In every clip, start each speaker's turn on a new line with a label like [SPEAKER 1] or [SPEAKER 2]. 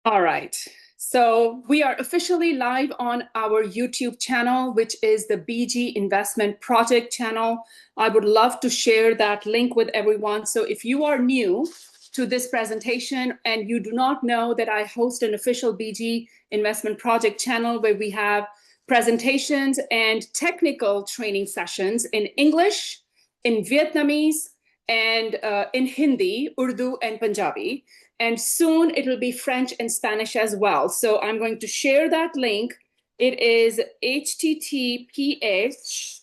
[SPEAKER 1] All right. So we are officially live on our YouTube channel, which is the BG Investment Project channel. I would love to share that link with everyone. So if you are new to this presentation and you do not know that I host an official BG Investment Project channel where we have presentations and technical training sessions in English, in Vietnamese, and in Hindi, Urdu, and Punjabi. And soon it will be French and Spanish as well. So I'm going to share that link. It is https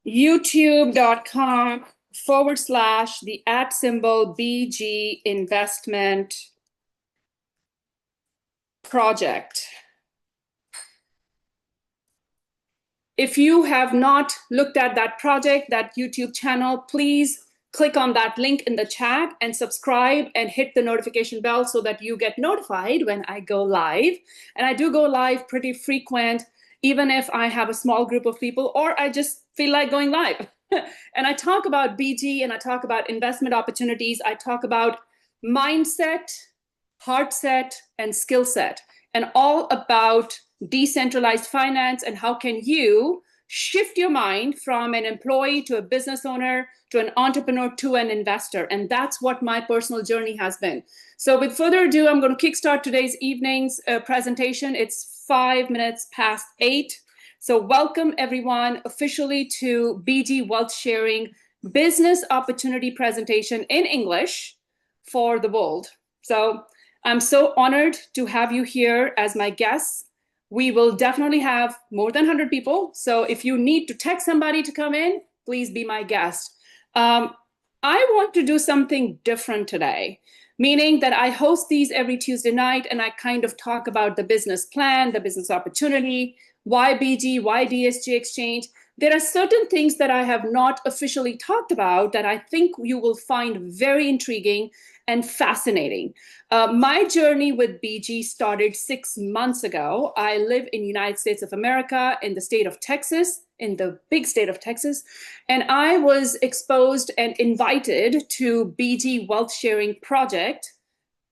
[SPEAKER 1] youtube.com/ the @ BG investment project. If you have not looked at that project, that YouTube channel, please click on that link in the chat and subscribe and hit the notification bell so that you get notified when I go live. And I do go live pretty frequent, even if I have a small group of people or I just feel like going live. And I talk about BG and I talk about investment opportunities. I talk about mindset, heart set, and skill set, and all about decentralized finance and how can you shift your mind from an employee to a business owner to an entrepreneur to an investor. And that's what my personal journey has been. So with further ado, I'm going to kickstart today's evening's presentation. It's 8:05. So welcome everyone officially to BG Wealth Sharing Business Opportunity Presentation in English for the world. So I'm so honored to have you here as my guests. We will definitely have more than 100 people. So if you need to text somebody to come in, please be my guest. I want to do something different today, meaning that I host these every Tuesday night and I kind of talk about the business plan, the business opportunity, why BG, why DSG Exchange. There are certain things that I have not officially talked about that I think you will find very intriguing and fascinating. My journey with BG started 6 months ago. I live in the United States of America, in the state of Texas, in the big state of Texas. And I was exposed and invited to BG Wealth Sharing Project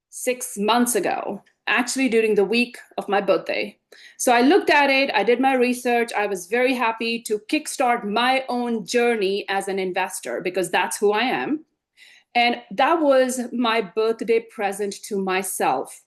[SPEAKER 1] 6 months ago, actually during the week of my birthday. So I looked at it, I did my research. I was very happy to kickstart my own journey as an investor because that's who I am. And that was my birthday present to myself.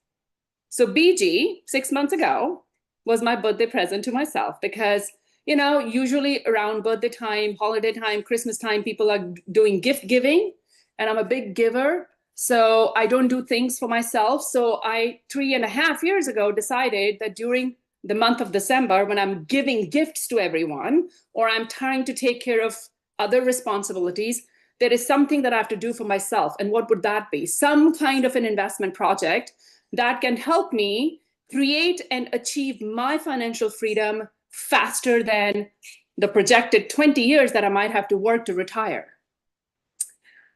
[SPEAKER 1] So BG, 6 months ago, was my birthday present to myself because, usually around birthday time, holiday time, Christmas time, people are doing gift giving, and I'm a big giver. So I don't do things for myself. So I, 3.5 years ago, decided that during the month of December, when I'm giving gifts to everyone, or I'm trying to take care of other responsibilities, there is something that I have to do for myself. And what would that be? Some kind of an investment project that can help me create and achieve my financial freedom faster than the projected 20 years that I might have to work to retire.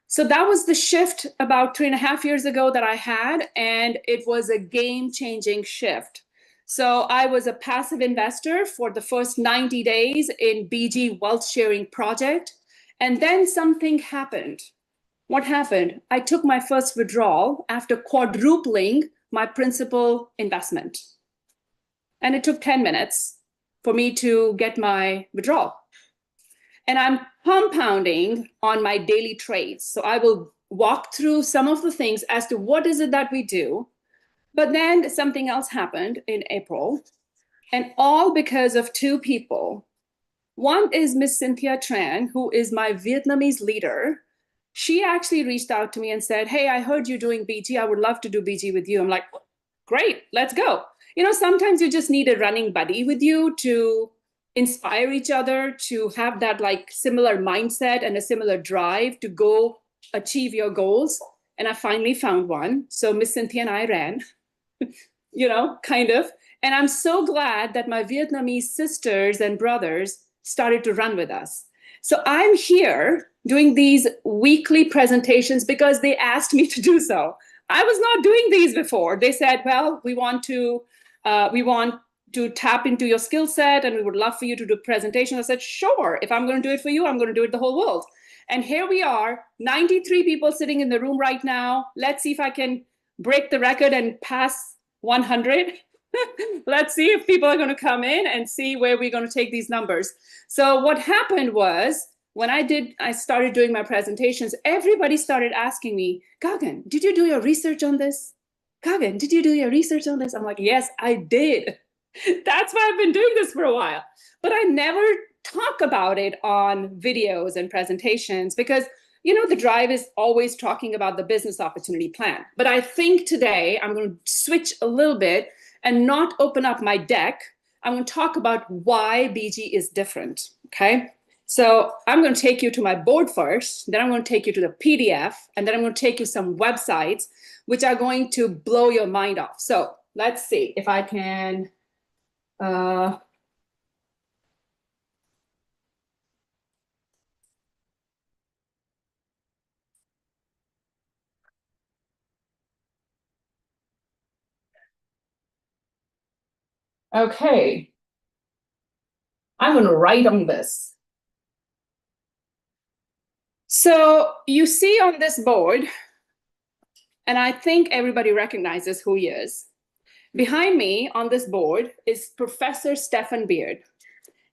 [SPEAKER 1] So that was the shift about 3.5 years ago that I had, and it was a game-changing shift. So I was a passive investor for the first 90 days in BG Wealth Sharing Project. And then something happened. What happened? I took my first withdrawal after quadrupling my principal investment. And it took 10 minutes for me to get my withdrawal. And I'm compounding on my daily trades. So I will walk through some of the things as to what is it that we do. But then something else happened in April, and all because of two people. One is Miss Cynthia Tran, who is my Vietnamese leader. She actually reached out to me and said, hey, I heard you doing BG. I would love to do BG with you. I'm like, great, let's go. Sometimes you just need a running buddy with you to inspire each other, to have that similar mindset and a similar drive to go achieve your goals. And I finally found one. So Miss Cynthia and I ran, kind of. And I'm so glad that my Vietnamese sisters and brothers started to run with us. So I'm here doing these weekly presentations because they asked me to do so. I was not doing these before. They said, well, we want to tap into your skill set and we would love for you to do a presentation. I said, sure, if I'm going to do it for you, I'm going to do it the whole world. And here we are, 93 people sitting in the room right now. Let's see if I can break the record and pass 100. Let's see if people are going to come in and see where we're going to take these numbers. So what happened was when I started doing my presentations, everybody started asking me, Gagan, did you do your research on this? Gagan, did you do your research on this? I'm like, yes, I did. That's why I've been doing this for a while. But I never talk about it on videos and presentations because the drive is always talking about the business opportunity plan. But I think today I'm going to switch a little bit and not open up my deck. I'm going to talk about why BG is different, okay? So I'm going to take you to my board first, then I'm going to take you to the PDF, and then I'm going to take you some websites which are going to blow your mind off. So let's see if I can... Okay. I'm going to write on this. So you see on this board, and I think everybody recognizes who he is. Behind me on this board is Professor Stephan Beard.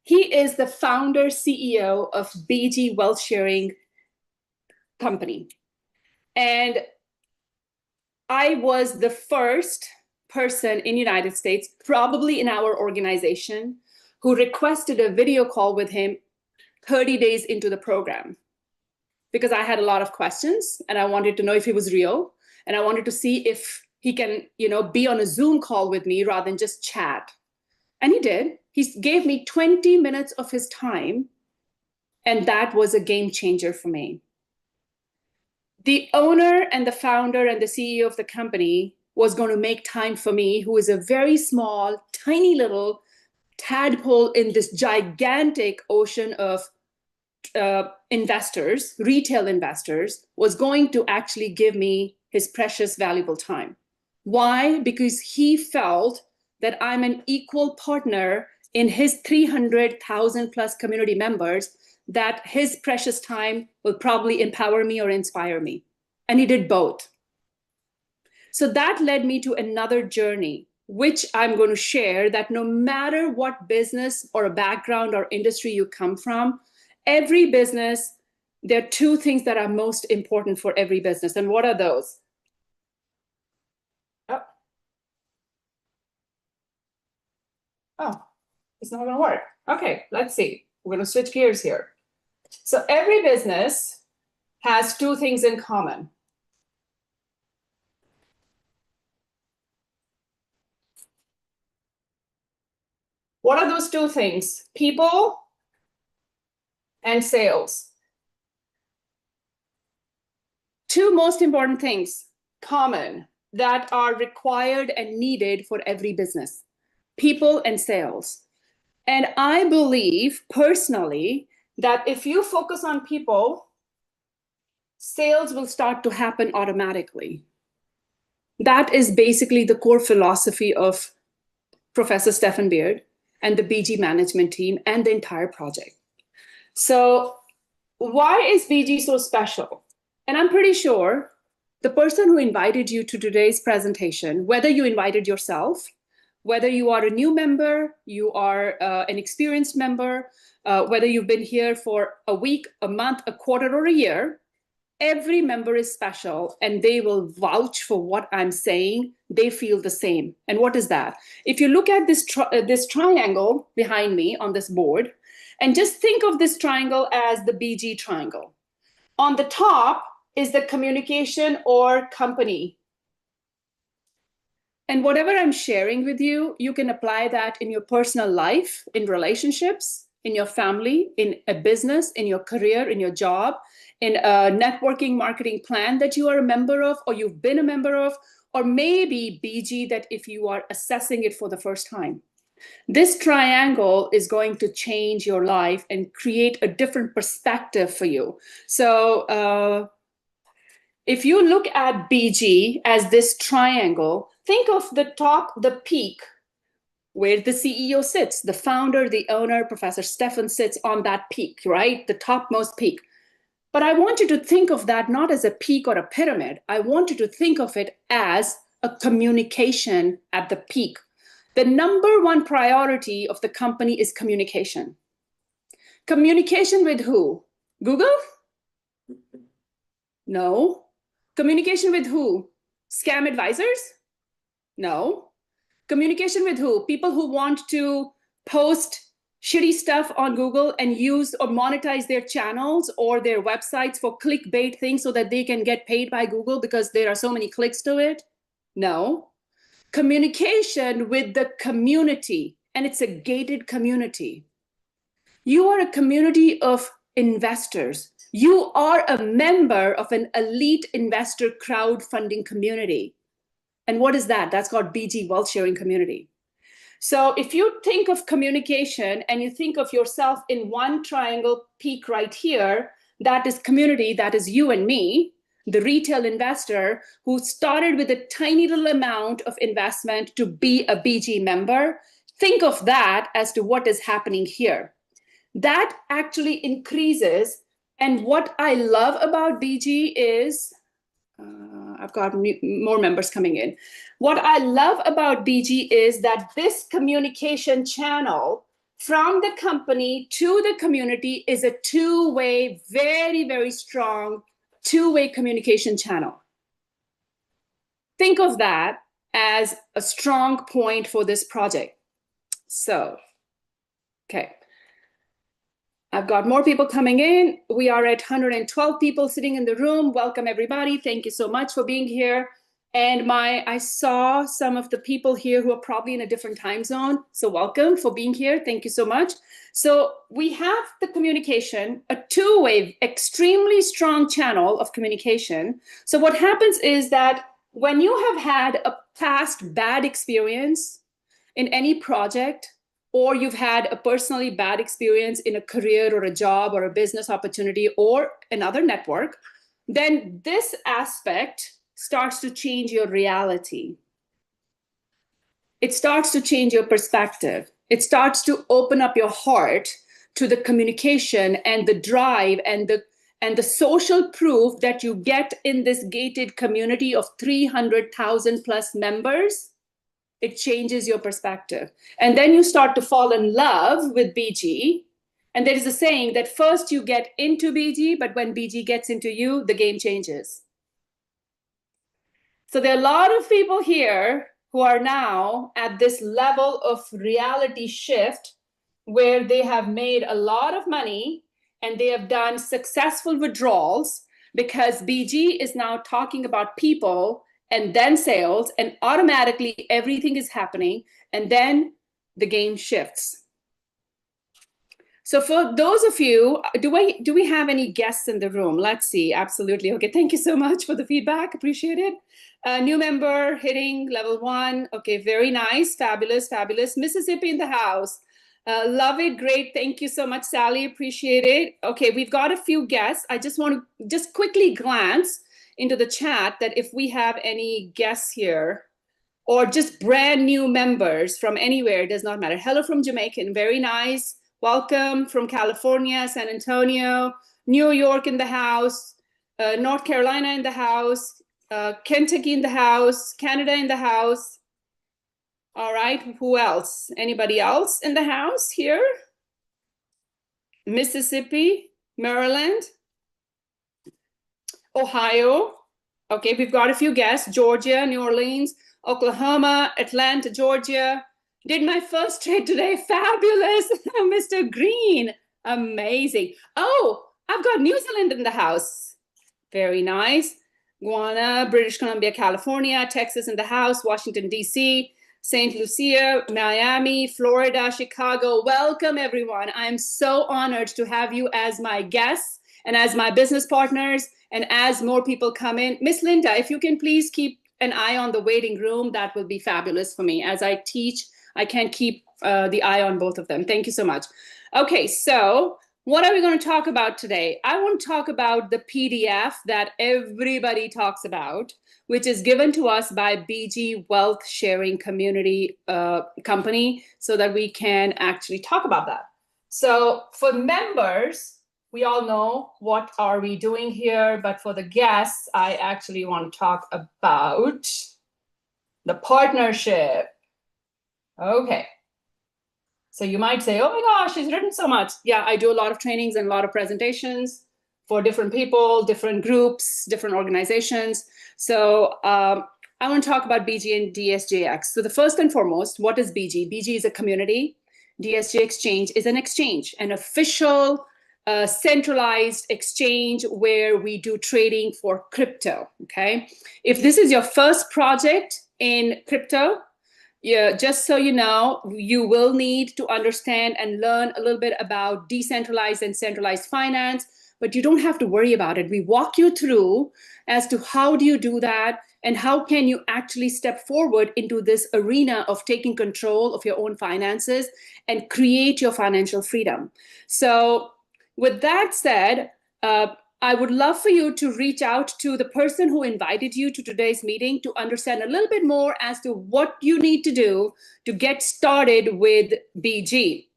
[SPEAKER 1] He is the founder, CEO of BG Wealth Sharing Company. And I was the first person in the United States, probably in our organization, who requested a video call with him 30 days into the program because I had a lot of questions and I wanted to know if he was real and I wanted to see if he can, be on a Zoom call with me rather than just chat. And he did. He gave me 20 minutes of his time, and that was a game changer for me. The owner and the founder and the CEO of the company was going to make time for me, who is a very small, tiny little tadpole in this gigantic ocean of investors, retail investors, was going to actually give me his precious, valuable time. Why? Because he felt that I'm an equal partner in his 300,000 plus community members, that his precious time will probably empower me or inspire me. And he did both. So that led me to another journey, which I'm going to share, that no matter what business or a background or industry you come from, every business, there are two things that are most important for every business. And what are those? Oh, it's not going to work. Okay, let's see. We're going to switch gears here. So every business has two things in common. What are those two things? People and sales. Two most important things common that are required and needed for every business: people and sales. And I believe personally that if you focus on people, sales will start to happen automatically. That is basically the core philosophy of Professor Stephan Beard and the BG management team and the entire project. So why is BG so special? And I'm pretty sure the person who invited you to today's presentation, whether you invited yourself, whether you are a new member, you are an experienced member, whether you've been here for a week, a month, a quarter, or a year, every member is special and they will vouch for what I'm saying. They feel the same. And what is that? If you look at this triangle behind me on this board, and just think of this triangle as the BG triangle. On the top is the communication or company. And whatever I'm sharing with you, you can apply that in your personal life, in relationships, in your family, in a business, in your career, in your job, in a networking marketing plan that you are a member of, or you've been a member of, or maybe BG that if you are assessing it for the first time. This triangle is going to change your life and create a different perspective for you. So if you look at BG as this triangle, think of the top, the peak, where the CEO sits, the founder, the owner, Professor Stephan sits on that peak, right? The topmost peak. But I want you to think of that not as a peak or a pyramid. I want you to think of it as a communication at the peak. The number one priority of the company is communication. Communication with who? Google? No. Communication with who? Scam advisors? No. Communication with who? People who want to post shitty stuff on Google and use or monetize their channels or their websites for clickbait things so that they can get paid by Google because there are so many clicks to it? No. Communication with the community, and it's a gated community. You are a community of investors. You are a member of an elite investor crowdfunding community. And what is that? That's called BG Wealth Sharing Community. So if you think of communication and you think of yourself in one triangle peak right here, that is community, that is you and me, the retail investor who started with a tiny little amount of investment to be a BG member. Think of that as to what is happening here. That actually increases. And what I love about BG is, I've got more members coming in. What I love about BG is that this communication channel from the company to the community is a two-way, very, very strong two-way communication channel. Think of that as a strong point for this project. So, okay. I've got more people coming in. We are at 112 people sitting in the room. Welcome, everybody. Thank you so much for being here. And I saw some of the people here who are probably in a different time zone. So welcome for being here. Thank you so much. So we have the communication, a two-way, extremely strong channel of communication. So what happens is that when you have had a past bad experience in any project, or you've had a personally bad experience in a career or a job or a business opportunity or another network, then this aspect starts to change your reality. It starts to change your perspective. It starts to open up your heart to the communication and the drive and the social proof that you get in this gated community of 300,000 plus members. It changes your perspective. And then you start to fall in love with BG. And there is a saying that first you get into BG, but when BG gets into you, the game changes. So there are a lot of people here who are now at this level of reality shift where they have made a lot of money and they have done successful withdrawals because BG is now talking about people and then sales, and automatically everything is happening, and then the game shifts. So for those of you, do we have any guests in the room? Let's see. Absolutely. Okay, thank you so much for the feedback. Appreciate it. New member hitting level 1. Okay, very nice. Fabulous, fabulous. Mississippi in the house. Love it. Great. Thank you so much, Sally. Appreciate it. Okay, we've got a few guests. I just want to just quickly glance into the chat that if we have any guests here or just brand new members from anywhere, it does not matter. Hello from Jamaican, very nice. Welcome from California, San Antonio, New York in the house, North Carolina in the house, Kentucky in the house, Canada in the house. All right, who else? Anybody else in the house here? Mississippi, Maryland, Ohio. Okay, we've got a few guests. Georgia, New Orleans, Oklahoma, Atlanta, Georgia. Did my first trade today. Fabulous. Mr. Green. Amazing. Oh, I've got New Zealand in the house. Very nice. Guyana, British Columbia, California, Texas in the house, Washington, D.C., St. Lucia, Miami, Florida, Chicago. Welcome, everyone. I'm so honored to have you as my guests and as my business partners. And as more people come in, Miss Linda, if you can please keep an eye on the waiting room, that will be fabulous for me. As I teach, I can't keep the eye on both of them. Thank you so much. Okay, so what are we going to talk about today? I want to talk about the PDF that everybody talks about, which is given to us by BG Wealth Sharing Community Company, so that we can actually talk about that. So for members, we all know what are we doing here, but for the guests, I actually want to talk about the partnership. Okay. So you might say, oh my gosh, she's written so much. Yeah, I do a lot of trainings and a lot of presentations for different people, different groups, different organizations. So I want to talk about BG and DSJX. So the first and foremost, what is BG? BG is a community. DSJ Exchange is an exchange, an official centralized exchange where we do trading for crypto, okay? If this is your first project in crypto, yeah, just so you know, you will need to understand and learn a little bit about decentralized and centralized finance, but you don't have to worry about it. We walk you through as to how do you do that and how can you actually step forward into this arena of taking control of your own finances and create your financial freedom. So with that said, I would love for you to reach out to the person who invited you to today's meeting to understand a little bit more as to what you need to do to get started with BG.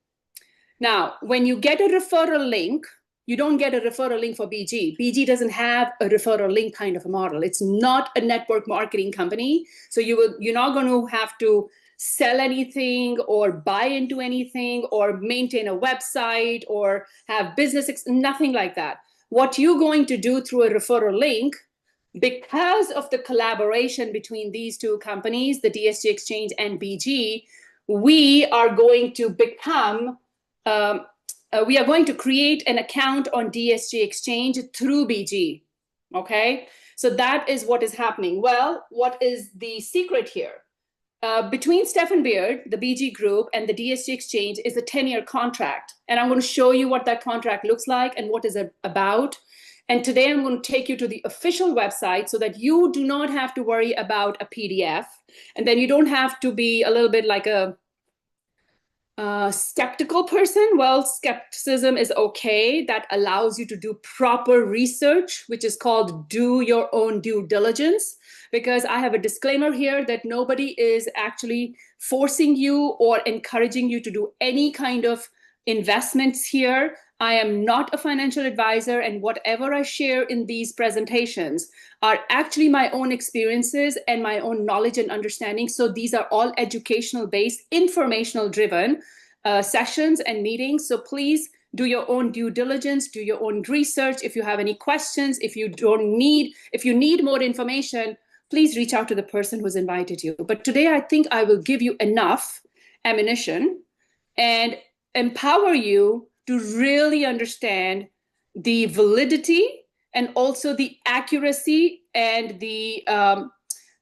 [SPEAKER 1] Now, when you get a referral link, you don't get a referral link for BG. BG doesn't have a referral link kind of a model. It's not a network marketing company. So you're not going to have to sell anything or buy into anything or maintain a website or have business, nothing like that. What you're going to do through a referral link, because of the collaboration between these two companies, the DSJ Exchange and BG, we are going to become, we are going to create an account on DSJ Exchange through BG, okay? So that is what is happening. Well, what is the secret here? Between Stephan Beard, the BG Group, and the DSG Exchange is a 10-year contract. And I'm going to show you what that contract looks like and what is it about. And today I'm going to take you to the official website so that you do not have to worry about a PDF. And then you don't have to be a little bit like a skeptical person. Well, skepticism is okay. That allows you to do proper research, which is called do your own due diligence. Because I have a disclaimer here that nobody is actually forcing you or encouraging you to do any kind of investments here. I am not a financial advisor, and whatever I share in these presentations are actually my own experiences and my own knowledge and understanding. So these are all educational based, informational driven sessions and meetings. So please do your own due diligence, do your own research. If you have any questions, if you need more information, please reach out to the person who's invited you. But today I think I will give you enough ammunition and empower you to really understand the validity and also the accuracy and the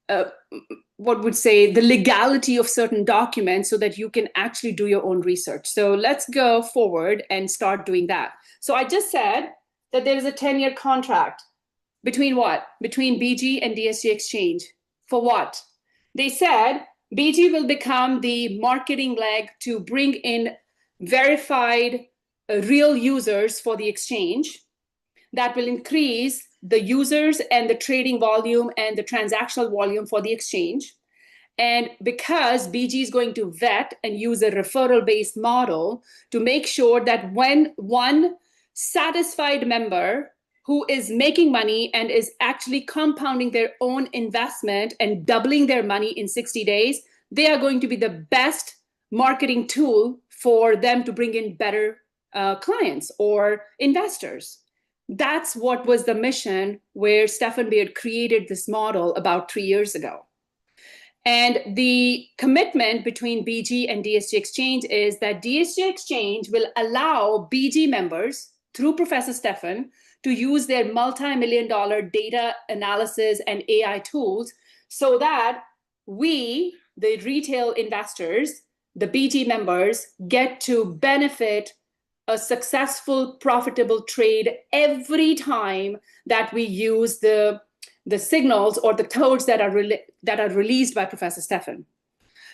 [SPEAKER 1] the legality of certain documents so that you can actually do your own research. So let's go forward and start doing that. So I just said that there is a 10-year contract. Between what? Between BG and DSG Exchange. For what? They said BG will become the marketing leg to bring in verified real users for the exchange. That will increase the users and the trading volume and the transactional volume for the exchange. And because BG is going to vet and use a referral-based model to make sure that when one satisfied member who is making money and is actually compounding their own investment and doubling their money in 60 days, they are going to be the best marketing tool for them to bring in better clients or investors. That's what was the mission where Stephan Beard created this model about 3 years ago. And the commitment between BG and DSG Exchange is that DSG Exchange will allow BG members, through Professor Stephan, to use their multi-million-dollar data analysis and AI tools so that we, the retail investors, the BG members, get to benefit a successful, profitable trade every time that we use the signals or the codes that are released by Professor Stephan.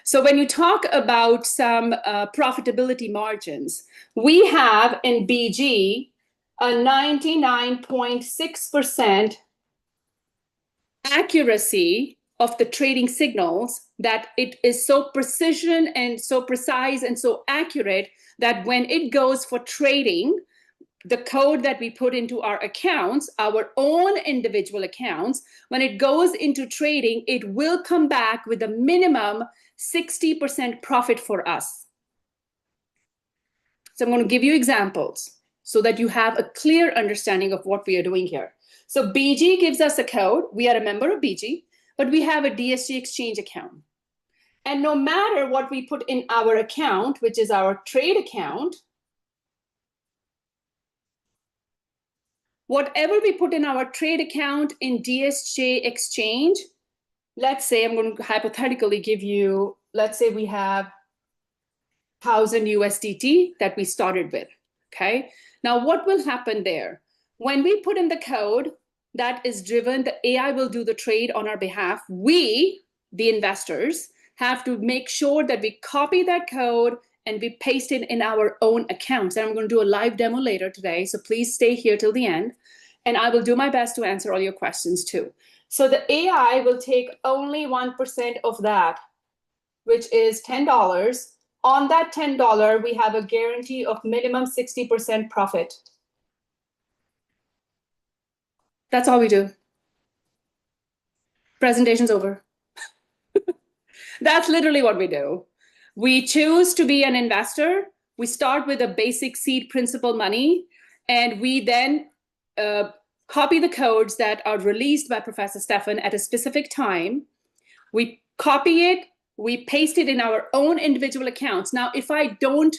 [SPEAKER 1] So when you talk about some profitability margins, we have in BG a 99.6% accuracy of the trading signals, that it is so precision and so precise and so accurate that when it goes for trading, the code that we put into our accounts, our own individual accounts, when it goes into trading, it will come back with a minimum 60% profit for us. So I'm going to give you examples so that you have a clear understanding of what we are doing here. So BG gives us a code. We are a member of BG, but we have a DSG Exchange account. And no matter what we put in our account, which is our trade account, whatever we put in our trade account in DSG Exchange, let's say I'm going to hypothetically give you, let's say we have 1,000 USDT that we started with, okay? Now what will happen there? When we put in the code that is driven, the AI will do the trade on our behalf. We, the investors, have to make sure that we copy that code and we paste it in our own accounts. And I'm going to do a live demo later today, so please stay here till the end. And I will do my best to answer all your questions too. So the AI will take only 1% of that, which is $10. On that $10, we have a guarantee of minimum 60% profit. That's all we do. Presentation's over. That's literally what we do. We choose to be an investor. We start with a basic seed principal money, and we then copy the codes that are released by Professor Stefan at a specific time. We copy it, we paste it in our own individual accounts. Now, if I don't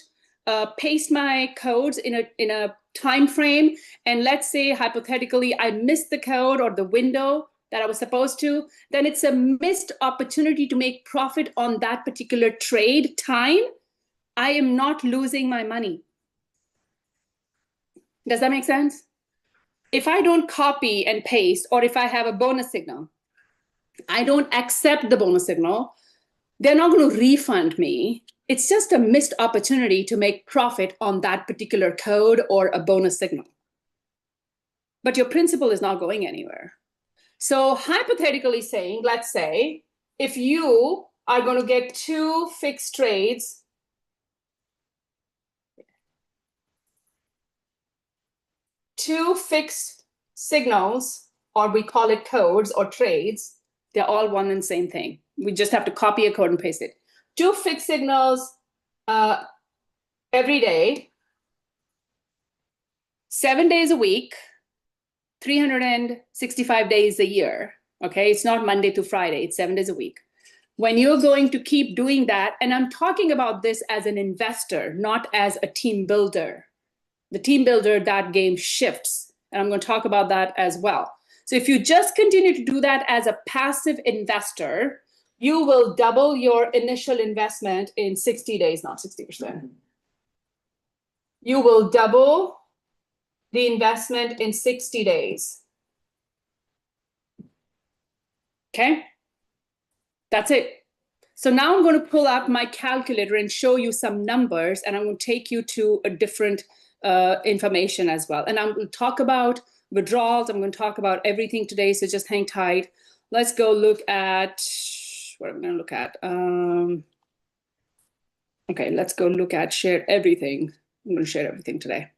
[SPEAKER 1] paste my codes in a time frame, and let's say hypothetically I missed the code or the window that I was supposed to, then it's a missed opportunity to make profit on that particular trade time. I am not losing my money. Does that make sense? If I don't copy and paste, or if I have a bonus signal, I don't accept the bonus signal, they're not going to refund me. It's just a missed opportunity to make profit on that particular code or a bonus signal. But your principal is not going anywhere. So hypothetically saying, let's say, if you are going to get 2 fixed trades, two fixed signals, or we call it codes or trades, they're all one and same thing. We just have to copy a code and paste it. 2 fixed signals every day, 7 days a week, 365 days a year. Okay, it's not Monday to Friday, it's 7 days a week. When you're going to keep doing that, and I'm talking about this as an investor, not as a team builder. The team builder, that game shifts, and I'm going to talk about that as well. So if you just continue to do that as a passive investor, you will double your initial investment in 60 days, not 60%. You will double the investment in 60 days. Okay, that's it. So now I'm going to pull up my calculator and show you some numbers, and I'm going to take you to a different information as well. And I'm going to talk about withdrawals. I'm going to talk about everything today, so just hang tight. Let's go look at what I'm going to look at. Okay, let's go look at shared everything. I'm going to share everything today.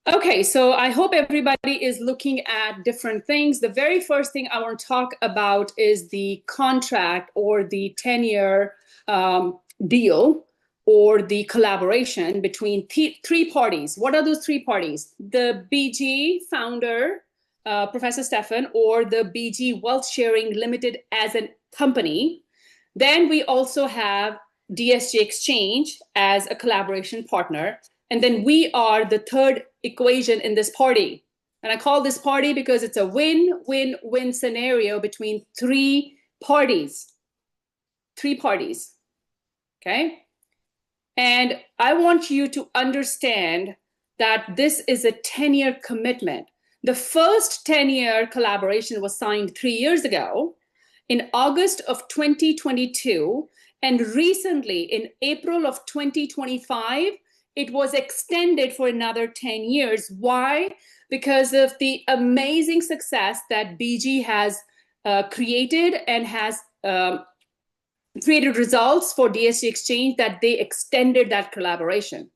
[SPEAKER 1] Okay, so I hope everybody is looking at different things. The very first thing I want to talk about is the contract or the 10-year deal or the collaboration between 3 parties. What are those 3 parties? The BG founder, Professor Stefan, or the BG Wealth Sharing Limited as a company. Then we also have DSG Exchange as a collaboration partner. And then we are the third equation in this party. And I call this party because it's a win-win-win scenario between 3 parties. 3 parties, okay? And I want you to understand that this is a 10-year commitment. The first 10-year collaboration was signed 3 years ago in August of 2022. And recently in April of 2025, it was extended for another 10 years. Why? Because of the amazing success that BG has created and has created results for DSG Exchange, that they extended that collaboration.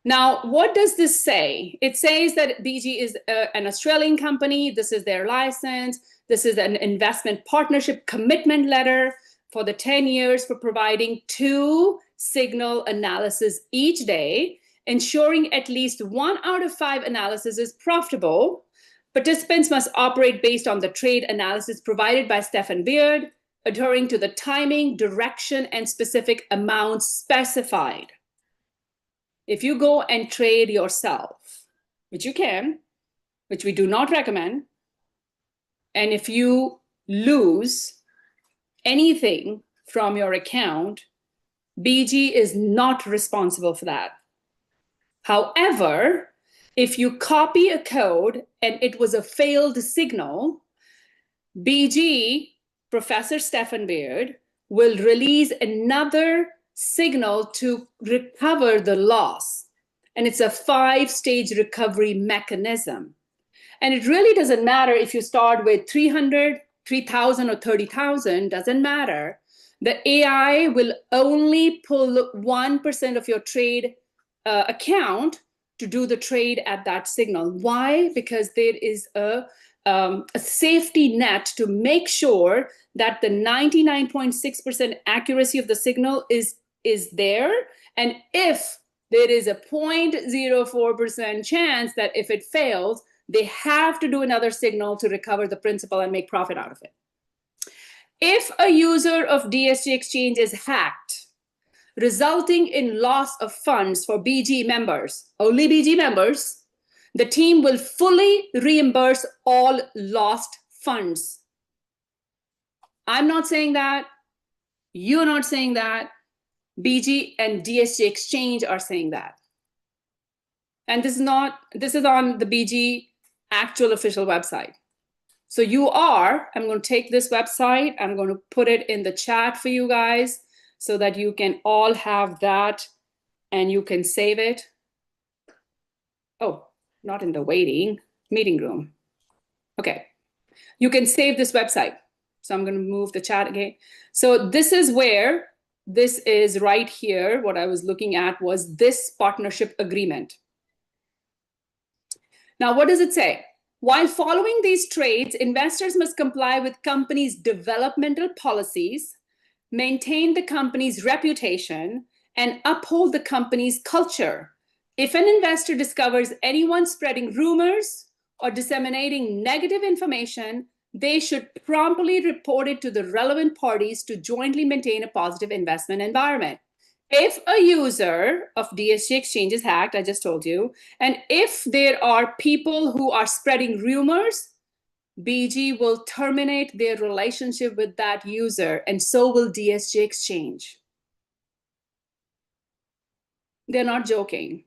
[SPEAKER 1] Now, what does this say? It says that BG is an Australian company. This is their license. This is an investment partnership commitment letter for the 10 years for providing 2 signal analysis each day, ensuring at least 1 out of 5 analysis is profitable. Participants must operate based on the trade analysis provided by Stephan Beard, adhering to the timing, direction, and specific amounts specified. If you go and trade yourself, which you can, which we do not recommend, and if you lose anything from your account, BG is not responsible for that. However, if you copy a code and it was a failed signal, BG, Professor Stephan Beard, will release another signal to recover the loss. And it's a 5-stage recovery mechanism. And it really doesn't matter if you start with 300, 3,000, or 30,000, doesn't matter. The AI will only pull 1% of your trade account to do the trade at that signal. Why? Because there is a safety net to make sure that the 99.6% accuracy of the signal is there. And if there is a 0.04% chance that if it fails, they have to do another signal to recover the principal and make profit out of it. If a user of DSG Exchange is hacked, resulting in loss of funds for BG members, only BG members, the team will fully reimburse all lost funds. I'm not saying that. You're not saying that. BG and DSG Exchange are saying that. And this is on the BG actual official website. So I'm going to take this website, I'm going to put it in the chat for you guys so that you can all have that and you can save it. Oh, not in the meeting room. Okay, you can save this website. So I'm going to move the chat again. So this is right here. What I was looking at was this partnership agreement. Now, what does it say? While following these trades, investors must comply with companies' developmental policies, maintain the company's reputation, and uphold the company's culture. If an investor discovers anyone spreading rumors or disseminating negative information, they should promptly report it to the relevant parties to jointly maintain a positive investment environment. If a user of DSG Exchange is hacked, I just told you, and if there are people who are spreading rumors, BG will terminate their relationship with that user, and so will DSG Exchange. They're not joking.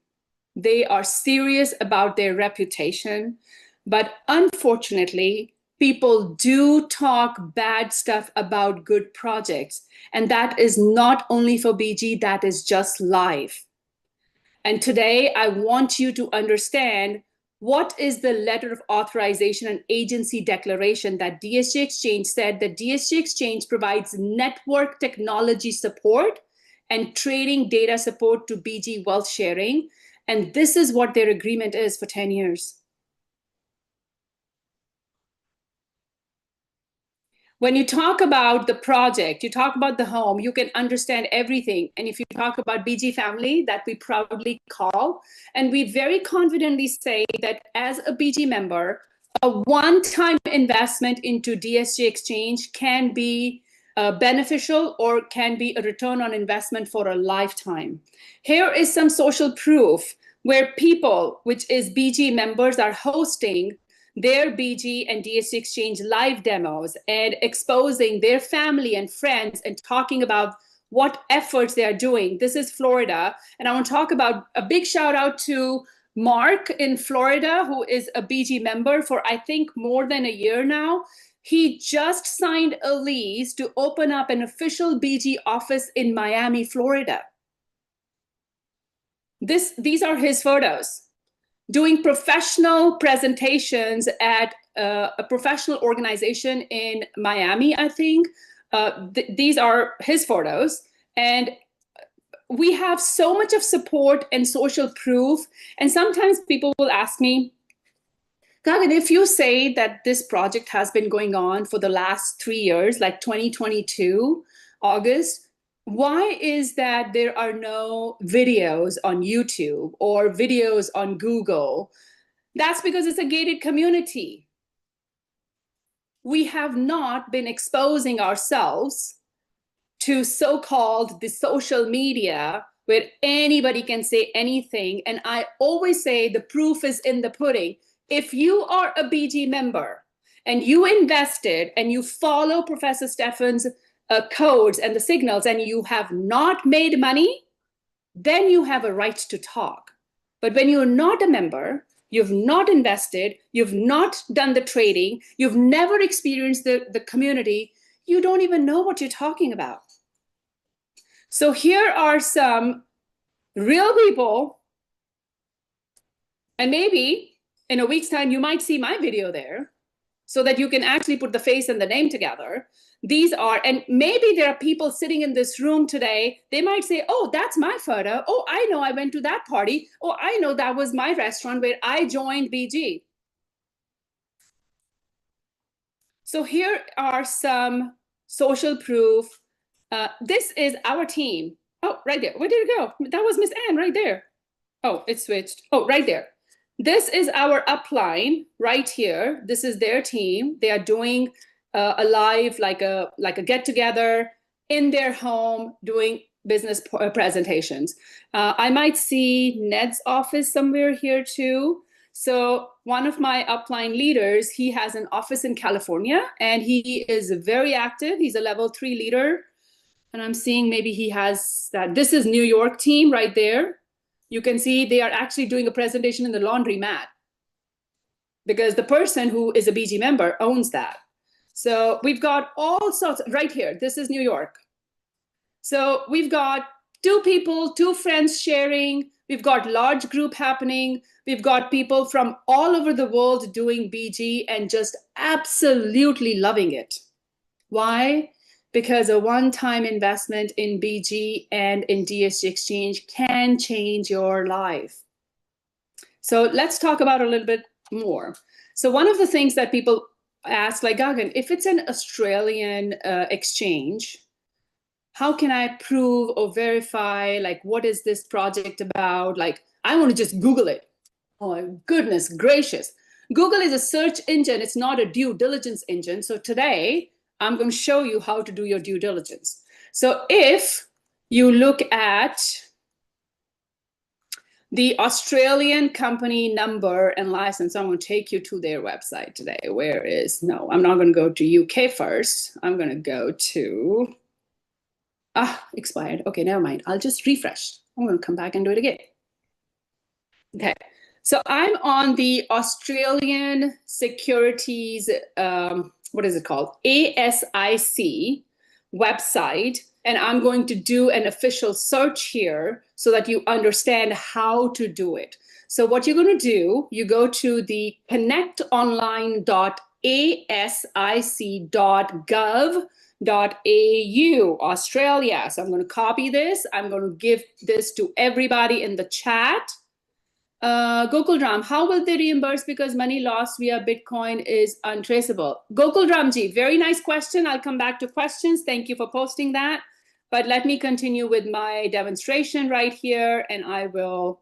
[SPEAKER 1] They are serious about their reputation, but unfortunately, people do talk bad stuff about good projects. And that is not only for BG, that is just life. And today, I want you to understand what is the letter of authorization and agency declaration that DSG Exchange said that DSG Exchange provides network technology support and trading data support to BG Wealth Sharing. And this is what their agreement is for 10 years. When you talk about the project, you talk about the home, you can understand everything. And if you talk about BG family, that we proudly call, and we very confidently say that as a BG member, a one-time investment into DSG Exchange can be beneficial or can be a return on investment for a lifetime. Here is some social proof where people, which is BG members, are hosting their BG and DSG Exchange live demos and exposing their family and friends and talking about what efforts they are doing. This is Florida. And I want to talk about a big shout out to Mark in Florida, who is a BG member for, I think, more than a year now. He just signed a lease to open up an official BG office in Miami, Florida. These are his photos. Doing professional presentations at a professional organization in Miami, I think. These are his photos. And we have so much of support and social proof. And sometimes people will ask me, Gagan, if you say that this project has been going on for the last 3 years, like 2022, August, why is that there are no videos on YouTube or videos on Google? That's because it's a gated community. We have not been exposing ourselves to so-called the social media where anybody can say anything. And I always say the proof is in the pudding. If you are a BG member and you invested and you follow Professor Stefan's codes and the signals and you have not made money, then you have a right to talk. But when you're not a member, you've not invested, you've not done the trading, you've never experienced the community, you don't even know what you're talking about. So here are some real people, and maybe in a week's time, you might see my video there so that you can actually put the face and the name together. These are, and maybe there are people sitting in this room today, they might say, oh, that's my photo. Oh, I know I went to that party. Oh, I know that was my restaurant where I joined BG. So here are some social proof. This is our team. Oh, right there. Where did it go? That was Miss Ann right there. Oh, it switched. Oh, right there. This is our upline right here. This is their team. They are doing a live, like a get together in their home, doing business presentations. I might see Ned's office somewhere here too. So one of my upline leaders, he has an office in California and he is very active. He's a level 3 leader. And I'm seeing maybe he has that. This is New York team right there. You can see they are actually doing a presentation in the laundromat because the person who is a BG member owns that. So we've got all sorts right here. This is New York. So we've got 2 people, 2 friends sharing. We've got large group happening. We've got people from all over the world doing BG and just absolutely loving it. Why? Because a one-time investment in BG and in DSG Exchange can change your life. So let's talk about a little bit more. So one of the things that people ask, like, Gagan, if it's an Australian exchange, how can I prove or verify, like, what is this project about? Like, I want to just Google it. Oh, goodness gracious. Google is a search engine. It's not a due diligence engine. So today, I'm going to show you how to do your due diligence. So if you look at the Australian company number and license, I'm going to take you to their website today. Where is, no, I'm not going to go to UK first. I'm going to go to, expired. Okay, never mind. I'll just refresh. I'm going to come back and do it again. Okay. So I'm on the Australian Securities, what is it called? ASIC website. And I'm going to do an official search here so that you understand how to do it. So what you're going to do, you go to the connectonline.asic.gov.au, Australia. So I'm going to copy this. I'm going to give this to everybody in the chat. Gokuldram, how will they reimburse because money lost via Bitcoin is untraceable? Gokuldramji, very nice question. I'll come back to questions. Thank you for posting that. But let me continue with my demonstration right here, and I will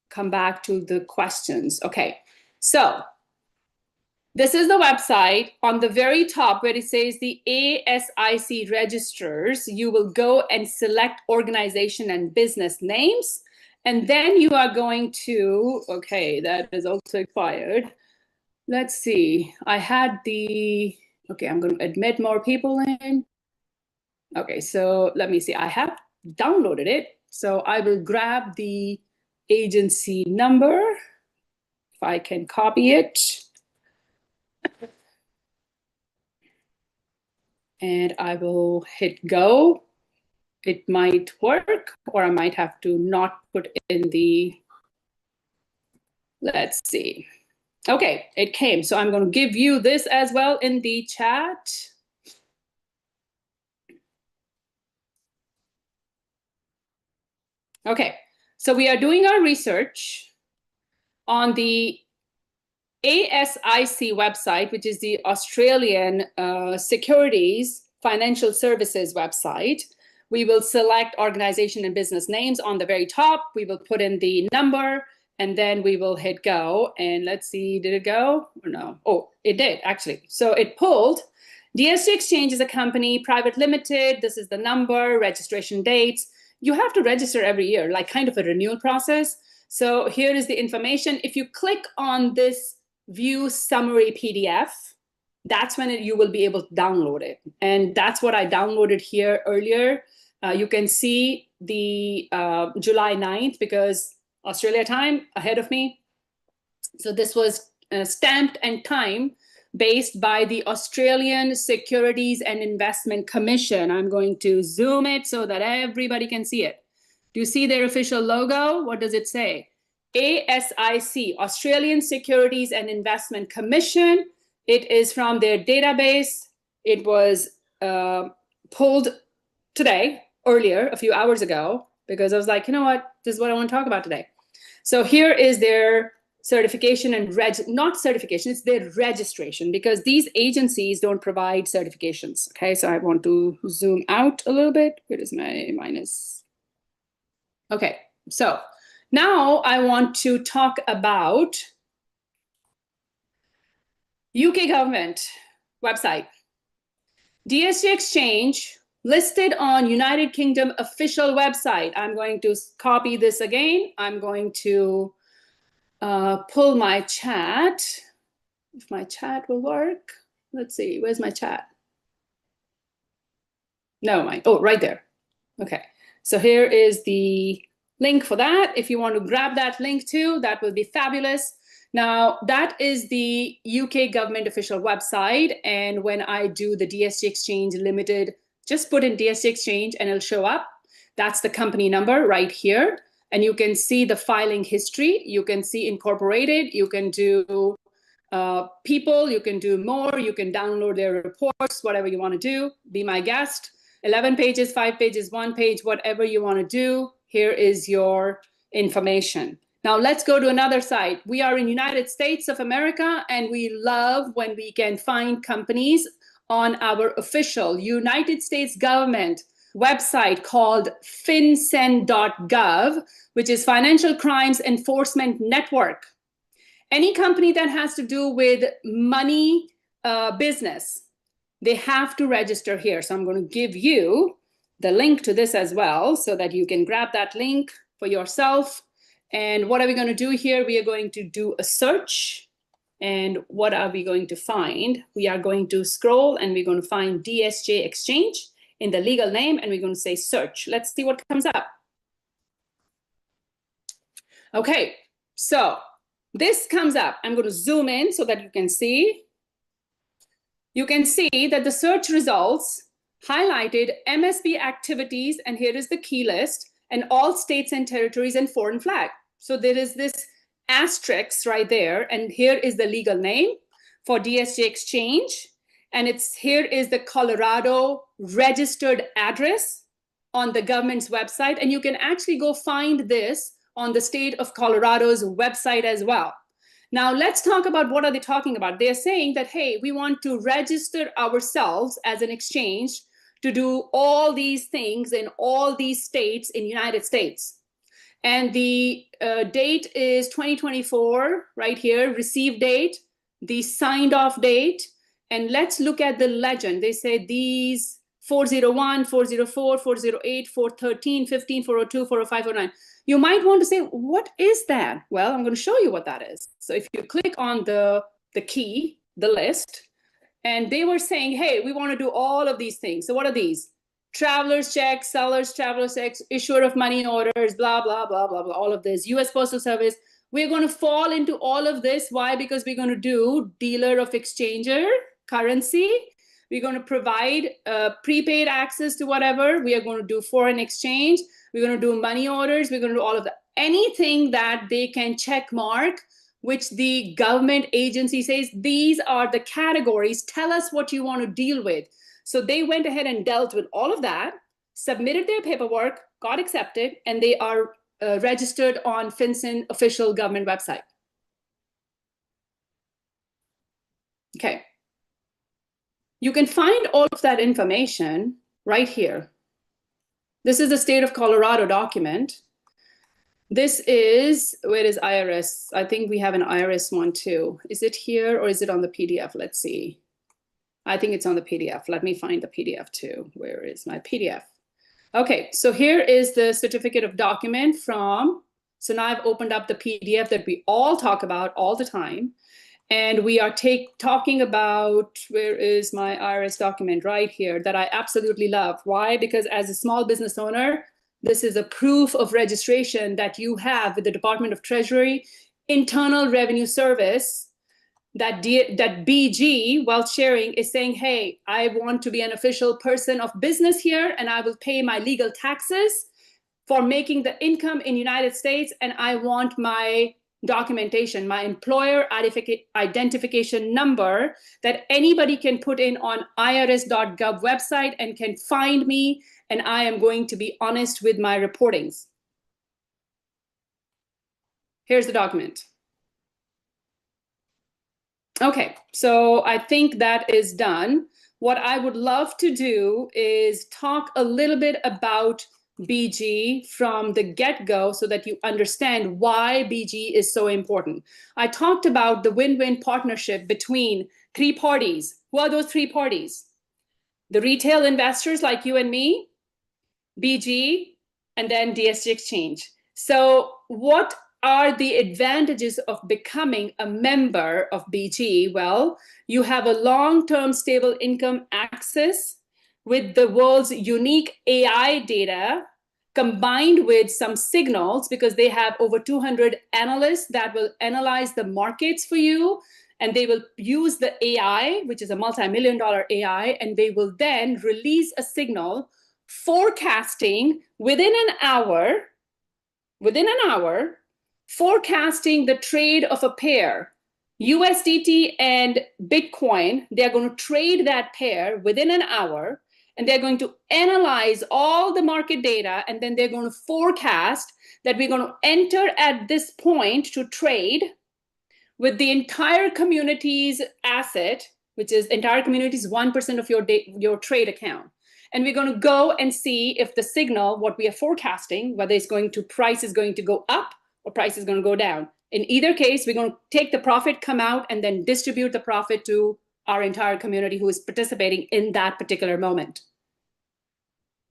[SPEAKER 1] come back to the questions. Okay, so this is the website. On the very top where it says the ASIC registers, you will go and select organization and business names. And then you are going to, okay, that is also expired. Let's see, I had the, okay, I'm going to admit more people in. Okay, so let me see, I have downloaded it. So I will grab the agency number, if I can copy it. And I will hit go. It might work, or I might have to not put in the, let's see. Okay, it came. So I'm going to give you this as well in the chat. Okay, so we are doing our research on the ASIC website, which is the Australian Securities Financial Services website. We will select organization and business names on the very top. We will put in the number, and then we will hit go. And let's see, did it go or no? Oh, it did actually. So it pulled. DSG Exchange is a company, private limited. This is the number, registration dates. You have to register every year, like kind of a renewal process. So here is the information. If you click on this view summary PDF, that's when you will be able to download it. And that's what I downloaded here earlier. You can see the July 9th because Australia time ahead of me. So this was stamped and time based by the Australian Securities and Investment Commission. I'm going to zoom it so that everybody can see it. Do you see their official logo? What does it say? ASIC, Australian Securities and Investment Commission. It is from their database. It was pulled today, earlier, a few hours ago, because I was like, you know what, this is what I want to talk about today. So here is their certification and not certification, it's their registration, because these agencies don't provide certifications. Okay, so I want to zoom out a little bit. Where is my minus? Okay, so now I want to talk about UK government website. DSG Exchange listed on United Kingdom official website. I'm going to copy this again. I'm going to pull my chat. If my chat will work. Let's see, where's my chat? No, oh, right there. Okay, so here is the link for that. If you want to grab that link too, that will be fabulous. Now, that is the UK government official website. And when I do the DSG Exchange Limited, just put in DSG Exchange and it'll show up. That's the company number right here. And you can see the filing history. You can see incorporated. You can do people. You can do more. You can download their reports, whatever you want to do. Be my guest. 11 pages, 5 pages, 1 page, whatever you want to do. Here is your information. Now let's go to another site. We are in United States of America, and we love when we can find companies on our official United States government website called fincen.gov, which is Financial Crimes Enforcement Network. Any company that has to do with money business, they have to register here. So I'm going to give you the link to this as well so that you can grab that link for yourself. And what are we going to do here? We are going to do a search. And what are we going to find? We are going to scroll and we're going to find DSG Exchange in the legal name, and we're going to say search. Let's see what comes up. Okay, so this comes up. I'm going to zoom in so that you can see. You can see that the search results highlighted MSB activities, and here is the key list, and all states and territories and foreign flag. So there is this asterisk right there, and here is the legal name for DSG Exchange, and here is the Colorado registered address on the government's website, and you can actually go find this on the state of Colorado's website as well. Now let's talk about what are they talking about. They're saying that, hey, we want to register ourselves as an exchange to do all these things in all these states in the United States. And the date is 2024, right here, receive date, the signed off date. And let's look at the legend. They say these 401, 404, 408, 413, 15, 402, 405, 409. You might want to say, what is that? Well, I'm going to show you what that is. So if you click on the key, the list, and they were saying, hey, we want to do all of these things. So what are these? Traveler's checks, seller's traveler's checks, issuer of money orders, blah, blah, blah, blah, blah, all of this. US Postal Service. We're going to fall into all of this. Why? Because we're going to do dealer of exchanger, currency. We're going to provide prepaid access to whatever. We are going to do foreign exchange. We're going to do money orders. We're going to do all of that. Anything that they can check mark, which the government agency says, these are the categories. Tell us what you want to deal with. So they went ahead and dealt with all of that, submitted their paperwork, got accepted, and they are registered on FinCEN official government website. Okay. You can find all of that information right here. This is the state of Colorado document. This is, where is IRS? I think we have an IRS one too. Is it here or is it on the PDF? Let's see. I think it's on the PDF. Let me find the PDF too. Where is my PDF? Okay, so here is the certificate of document from, so now I've opened up the PDF that we all talk about all the time. And we are talking about, where is my IRS document? Right here, that I absolutely love. Why? Because as a small business owner, this is a proof of registration that you have with the Department of Treasury, Internal Revenue Service, that BG, Wealth Sharing, is saying, hey, I want to be an official person of business here, and I will pay my legal taxes for making the income in the United States, and I want my documentation, my employer identification number that anybody can put in on irs.gov website and can find me, and I am going to be honest with my reportings. Here's the document. Okay, so I think that is done. What I would love to do is talk a little bit about BG from the get-go so that you understand why BG is so important. I talked about the win-win partnership between three parties. Who are those three parties? The retail investors like you and me, BG, and then DSG Exchange. So what are the advantages of becoming a member of BG? Well, you have a long-term stable income access with the world's unique AI data combined with some signals, because they have over 200 analysts that will analyze the markets for you, and they will use the AI, which is a multi-million-dollar AI, and they will then release a signal forecasting within an hour, forecasting the trade of a pair, USDT and Bitcoin. They're going to trade that pair within an hour, and they're going to analyze all the market data, and then they're going to forecast that we're going to enter at this point to trade with the entire community's asset, which is entire community's 1% of your trade account. And we're going to go and see if the signal, what we are forecasting, whether it's going to, price is going to go up or price is going to go down. In either case, we're going to take the profit, come out, and then distribute the profit to our entire community who is participating in that particular moment.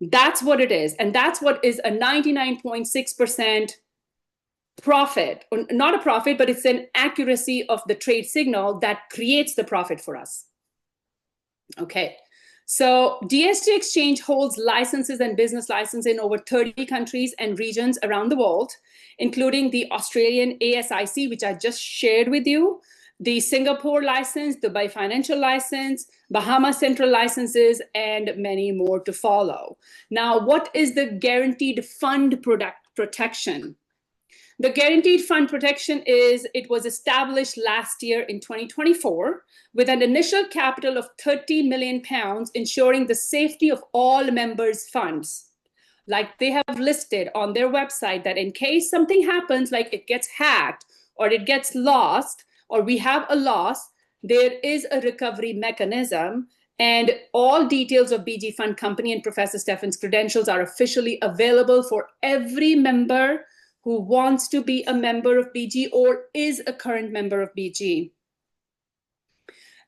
[SPEAKER 1] That's what it is. And that's what is a 99.6% profit, or not a profit, but it's an accuracy of the trade signal that creates the profit for us. Okay. So DSG Exchange holds licenses and business licenses in over 30 countries and regions around the world, including the Australian ASIC, which I just shared with you, the Singapore license, the Dubai Financial license, Bahamas Central licenses, and many more to follow. Now, what is the guaranteed fund protection? The guaranteed fund protection is, it was established last year in 2024 with an initial capital of £30 million, ensuring the safety of all members' funds. Like they have listed on their website that in case something happens, like it gets hacked or it gets lost or we have a loss, there is a recovery mechanism, and all details of BG Fund Company and Professor Stephan's credentials are officially available for every member who wants to be a member of BG or is a current member of BG.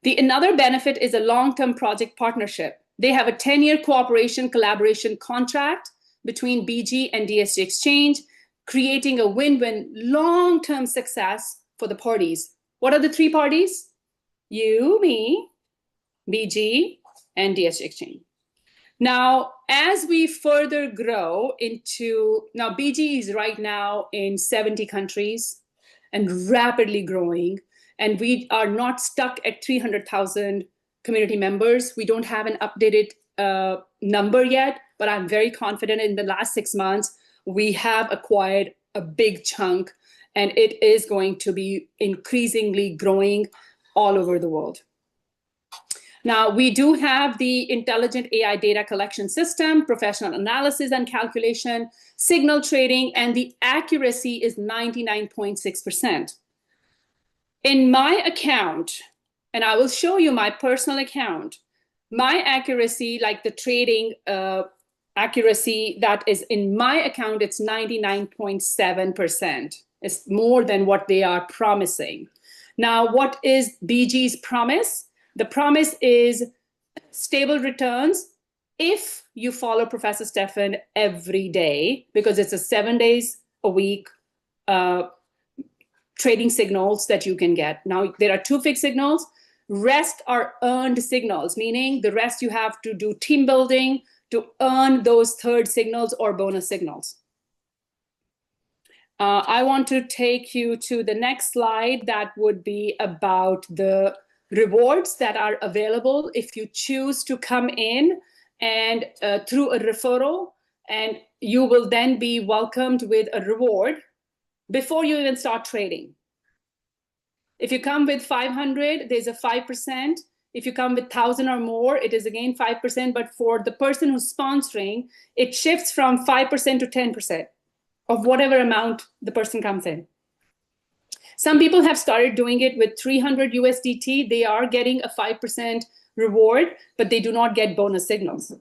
[SPEAKER 1] Another benefit is a long-term project partnership. They have a 10-year cooperation collaboration contract between BG and DSG Exchange, creating a win-win long-term success for the parties. What are the three parties? You, me, BG, and DSG Exchange. Now, as we further grow into, now BG is right now in 70 countries and rapidly growing, and we are not stuck at 300,000 community members. We don't have an updated number yet, but I'm very confident in the last 6 months, we have acquired a big chunk, and it is going to be increasingly growing all over the world. Now, we do have the intelligent AI data collection system, professional analysis and calculation, signal trading, and the accuracy is 99.6%. In my account, and I will show you my personal account, my accuracy, like the trading accuracy that is in my account, it's 99.7%. It's more than what they are promising. Now, what is BG's promise? The promise is stable returns if you follow Professor Stephan every day, because it's a 7 days a week trading signals that you can get. Now, there are 2 fixed signals. Rest are earned signals, meaning the rest you have to do team building to earn those third signals or bonus signals. I want to take you to the next slide that would be about the rewards that are available if you choose to come in and through a referral, and you will then be welcomed with a reward before you even start trading. If you come with 500, there's a 5%. If you come with 1,000 or more, it is again 5%. But for the person who's sponsoring, it shifts from 5% to 10% of whatever amount the person comes in. Some people have started doing it with 300 USDT. They are getting a 5% reward, but they do not get bonus signals.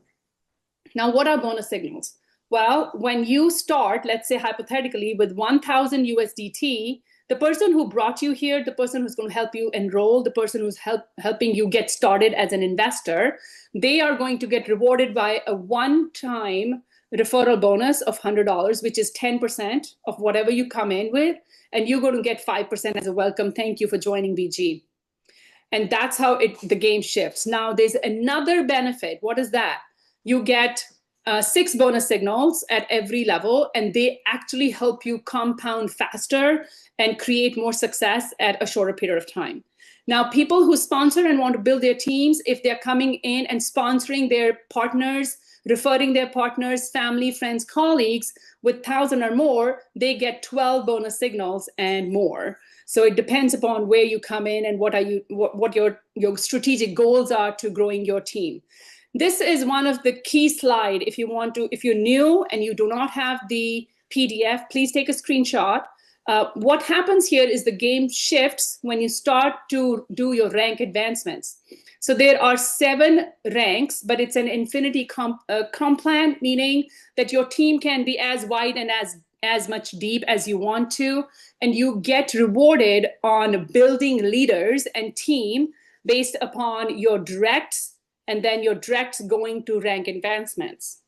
[SPEAKER 1] Now, what are bonus signals? Well, when you start, let's say hypothetically, with 1,000 USDT, the person who brought you here, the person who's going to help you enroll, the person who's helping you get started as an investor, they are going to get rewarded by a one-time referral bonus of $100, which is 10% of whatever you come in with, and you're going to get 5% as a welcome. Thank you for joining BG. And that's how the game shifts. Now, there's another benefit. What is that? You get 6 bonus signals at every level, and they actually help you compound faster and create more success at a shorter period of time. Now, people who sponsor and want to build their teams, if they're coming in and sponsoring their partners, referring their partners, family, friends, colleagues with 1,000 or more, they get 12 bonus signals and more. So it depends upon where you come in and what your strategic goals are to growing your team. This is one of the key slides. If you're new and you do not have the PDF, please take a screenshot. What happens here is the game shifts when you start to do your rank advancements. So there are 7 ranks, but it's an infinity comp plan, meaning that your team can be as wide and as much deep as you want to, and you get rewarded on building leaders and team based upon your directs, and then your directs going to rank advancements.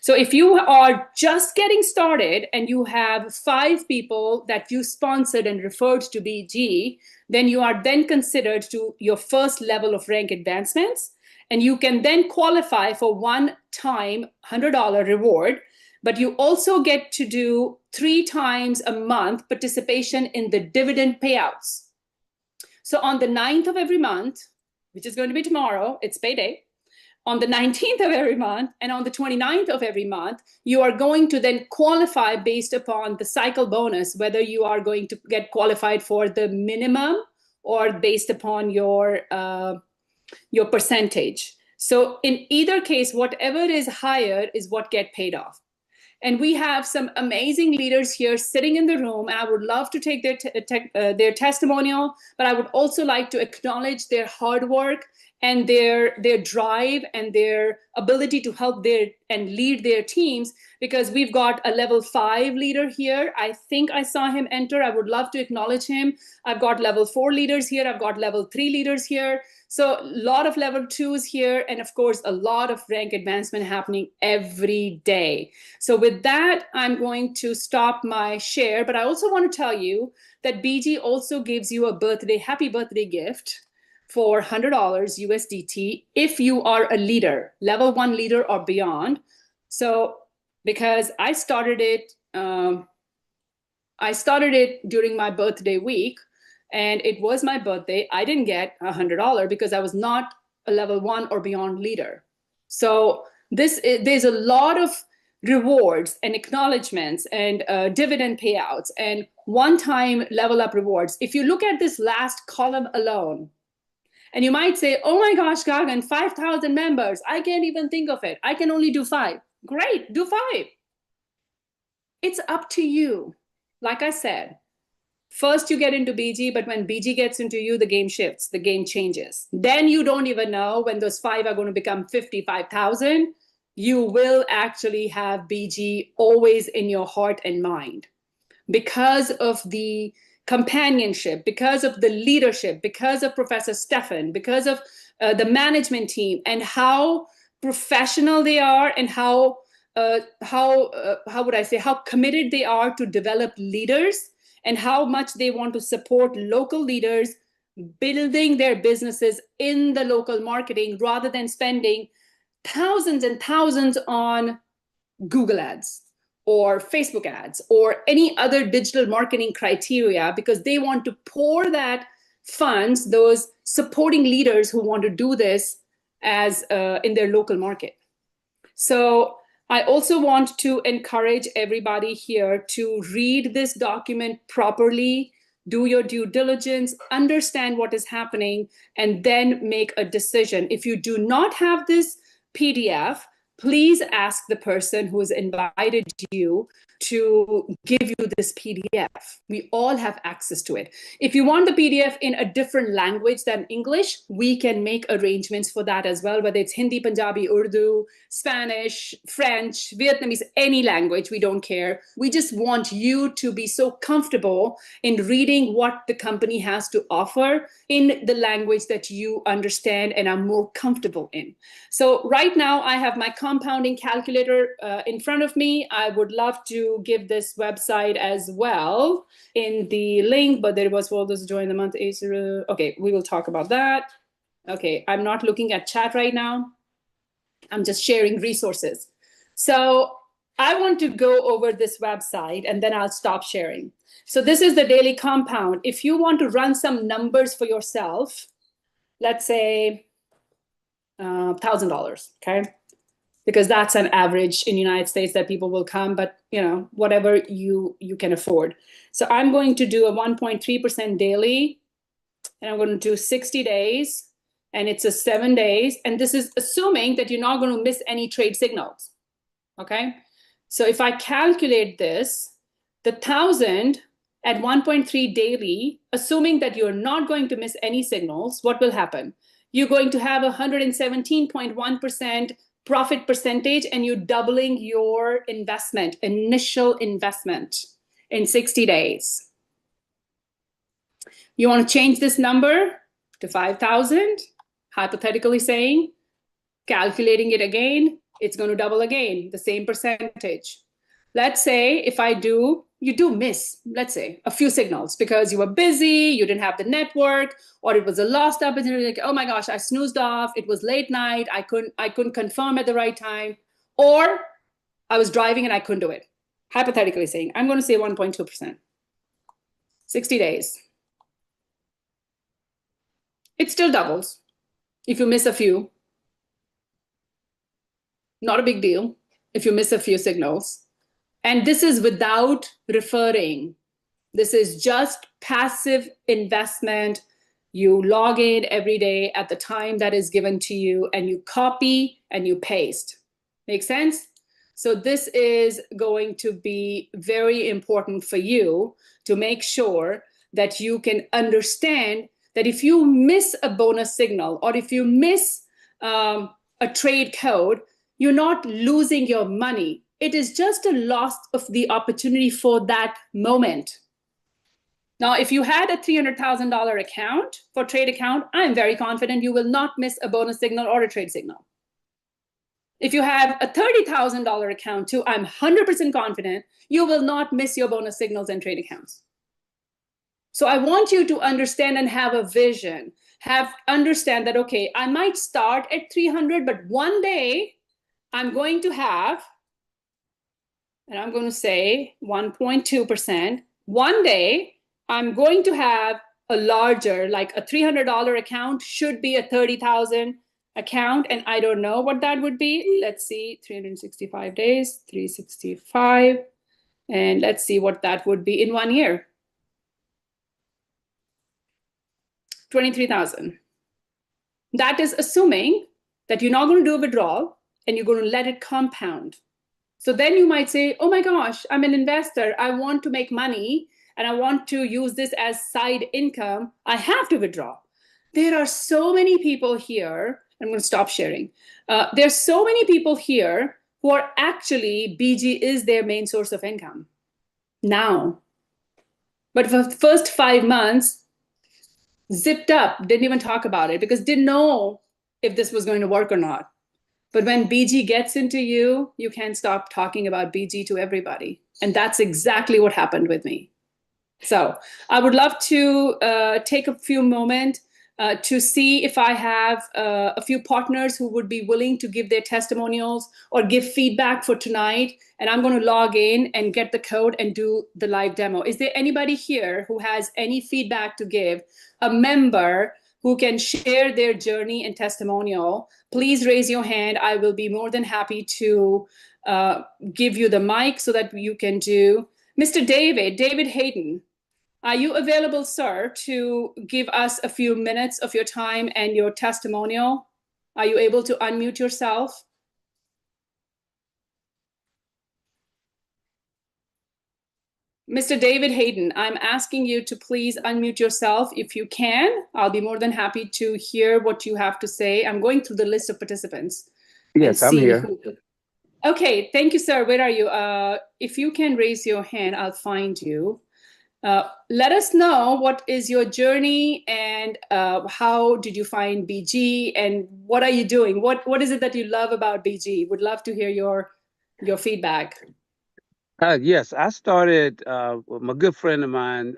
[SPEAKER 1] So if you are just getting started and you have 5 people that you sponsored and referred to BG, then you are then considered to your first level of rank advancements, and you can then qualify for one-time $100 reward, but you also get to do 3 times a month participation in the dividend payouts. So on the 9th of every month, which is going to be tomorrow, it's payday, on the 19th of every month and on the 29th of every month, you are going to then qualify based upon the cycle bonus, whether you are going to get qualified for the minimum or based upon your percentage. So in either case, whatever is higher is what get paid off. And we have some amazing leaders here sitting in the room. And I would love to take their testimonial, but I would also like to acknowledge their hard work and their drive and their ability to help and lead their teams, because we've got a level 5 leader here. I think I saw him enter. I would love to acknowledge him. I've got level 4 leaders here. I've got level 3 leaders here. So a lot of level 2s here. And of course, a lot of rank advancement happening every day. So with that, I'm going to stop my share. But I also want to tell you that BG also gives you a happy birthday gift for $100 USDT if you are a leader, level 1 leader or beyond. So because I started it during my birthday week, and it was my birthday, I didn't get $100 because I was not a level 1 or beyond leader. So there's a lot of rewards and acknowledgements and dividend payouts and one-time level up rewards. If you look at this last column alone, And you might say, oh my gosh, Gagan, 5,000 members. I can't even think of it. I can only do 5. Great, do 5. It's up to you. Like I said, first you get into BG, but when BG gets into you, the game shifts, the game changes. Then you don't even know when those 5 are going to become 55,000. You will actually have BG always in your heart and mind because of the companionship, because of the leadership, because of Professor Stefan, because of the management team and how professional they are and how would I say, how committed they are to develop leaders and how much they want to support local leaders building their businesses in the local marketing rather than spending thousands and thousands on Google ads or Facebook ads or any other digital marketing criteria, because they want to pour that funds, those supporting leaders who want to do this as in their local market. So I also want to encourage everybody here to read this document properly, do your due diligence, understand what is happening, and then make a decision. If you do not have this PDF, please ask the person who has invited you to give you this PDF. We all have access to it. If you want the PDF in a different language than English, we can make arrangements for that as well, whether it's Hindi, Punjabi, Urdu, Spanish, French, Vietnamese, any language, we don't care. We just want you to be so comfortable in reading what the company has to offer in the language that you understand and are more comfortable in. So right now I have my compounding calculator in front of me. I would love to give this website as well in the link, but there was for those join the month. Okay, we will talk about that. Okay, I'm not looking at chat right now. I'm just sharing resources. So I want to go over this website and then I'll stop sharing. So this is the daily compound. If you want to run some numbers for yourself, let's say $1,000, okay? Because that's an average in the United States that people will come, but whatever you can afford. So I'm going to do a 1.3% daily, and I'm going to do 60 days, and it's a 7 days. And this is assuming that you're not going to miss any trade signals, okay? So if I calculate this, the 1,000 at 1.3 daily, assuming that you're not going to miss any signals, what will happen? You're going to have 117.1% profit percentage, and you're doubling your investment, initial investment in 60 days. You want to change this number to 5,000, hypothetically saying, calculating it again, it's going to double again, the same percentage. Let's say if you do miss, let's say, a few signals because you were busy, you didn't have the network, or it was a lost opportunity, like, oh my gosh, I snoozed off, it was late night, I couldn't confirm at the right time, or I was driving and I couldn't do it. Hypothetically saying, I'm going to say 1.2%. 60 days. It still doubles if you miss a few. Not a big deal if you miss a few signals. And this is without referring. This is just passive investment. You log in every day at the time that is given to you, and you copy and you paste. Make sense? So this is going to be very important for you to make sure that you can understand that if you miss a bonus signal or if you miss a trade code, you're not losing your money. It is just a loss of the opportunity for that moment. Now, if you had a $300,000 account for trade account, I'm very confident you will not miss a bonus signal or a trade signal. If you have a $30,000 account too, I'm 100% confident you will not miss your bonus signals and trade accounts. So I want you to understand and have a vision, understand that, okay, I might start at 300, but one day I'm going to have, and I'm going to say 1.2%. One day, I'm going to have a larger, like a $300 account should be a 30,000 account, and I don't know what that would be. Let's see, 365 days, 365, and let's see what that would be in 1 year. 23,000. That is assuming that you're not going to do a withdrawal and you're going to let it compound. So then you might say, oh my gosh, I'm an investor. I want to make money and I want to use this as side income. I have to withdraw. There are so many people here. I'm going to stop sharing. There's so many people here who are actually BG is their main source of income now. But for the first 5 months, zipped up, didn't even talk about it because didn't know if this was going to work or not. But when BG gets into you, you can't stop talking about BG to everybody. And that's exactly what happened with me. So I would love to take a few moments to see if I have a few partners who would be willing to give their testimonials or give feedback for tonight. And I'm going to log in and get the code and do the live demo. Is there anybody here who has any feedback to give? A member who can share their journey and testimonial? Please raise your hand. I will be more than happy to give you the mic so that you can do. Mr. David Hayden, are you available, sir, to give us a few minutes of your time and your testimonial? Are you able to unmute yourself? Mr. David Hayden, I'm asking you to please unmute yourself if you can. I'll be more than happy to hear what you have to say. I'm going through the list of participants.
[SPEAKER 2] Yes, I'm here.
[SPEAKER 1] Okay, thank you, sir. Where are you? If you can raise your hand, I'll find you. Let us know what is your journey and how did you find BG and what are you doing? What is it that you love about BG? Would love to hear your feedback.
[SPEAKER 2] Yes, I started with my good friend of mine,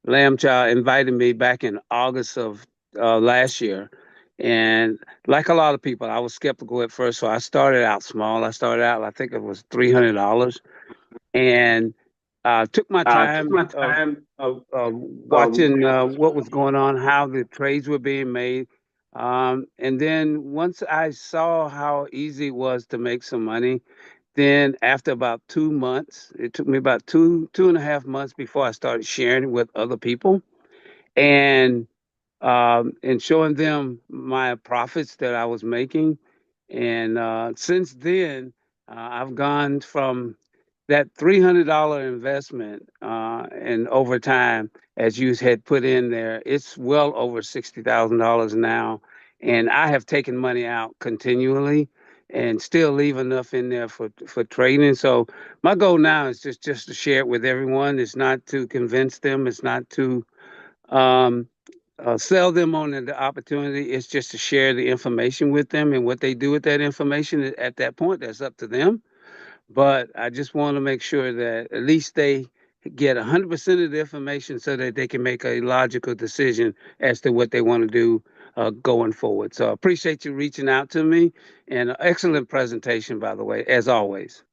[SPEAKER 2] Lamb Child, invited me back in August of last year. And like a lot of people, I was skeptical at first. So I started out small. I started out, I think it was $300. And took my time of watching what was going on, how the trades were being made. And then once I saw how easy it was to make some money, then after about 2 months, it took me about two and a half months before I started sharing it with other people and showing them my profits that I was making. And since then, I've gone from that $300 investment and over time, as you had put in there, it's well over $60,000 now. And I have taken money out continually and still leave enough in there for trading. So my goal now is just to share it with everyone. It's not to convince them. It's not to um, sell them on the opportunity. It's just to share the information with them, and what they do with that information at that point, that's up to them. But I just want to make sure that at least they get 100% of the information so that they can make a logical decision as to what they want to do going forward. So I appreciate you reaching out to me, and an excellent presentation, by the way, as always.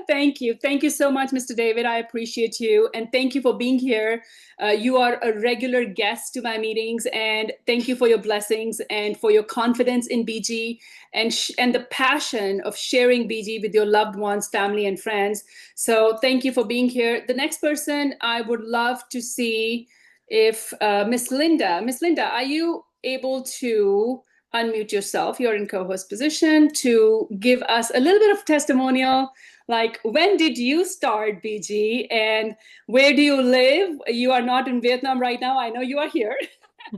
[SPEAKER 1] Thank you. Thank you so much, Mr. David. I appreciate you. And thank you for being here. You are a regular guest to my meetings. And thank you for your blessings and for your confidence in BG and the passion of sharing BG with your loved ones, family, and friends. So thank you for being here. The next person I would love to see if Miss Linda. Miss Linda, are you able to unmute yourself? You're in co-host position to give us a little bit of testimonial. Like, when did you start BG and where do you live? You are not in Vietnam right now. I know you are here.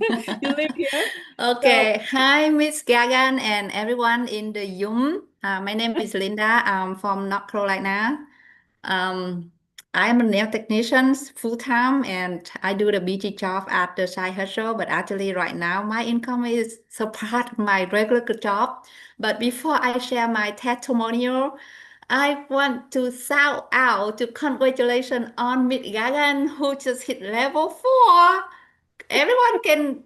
[SPEAKER 1] You live here.
[SPEAKER 3] Okay. So, hi, Miss Gagan and everyone in the Zoom. My name is Linda. I'm from North Carolina. I'm a nail technician full-time and I do the BG job at the side hustle. But actually right now my income is part of my regular job. But before I share my testimonial, I want to shout out to congratulations on Miss Gagan who just hit level 4. Everyone can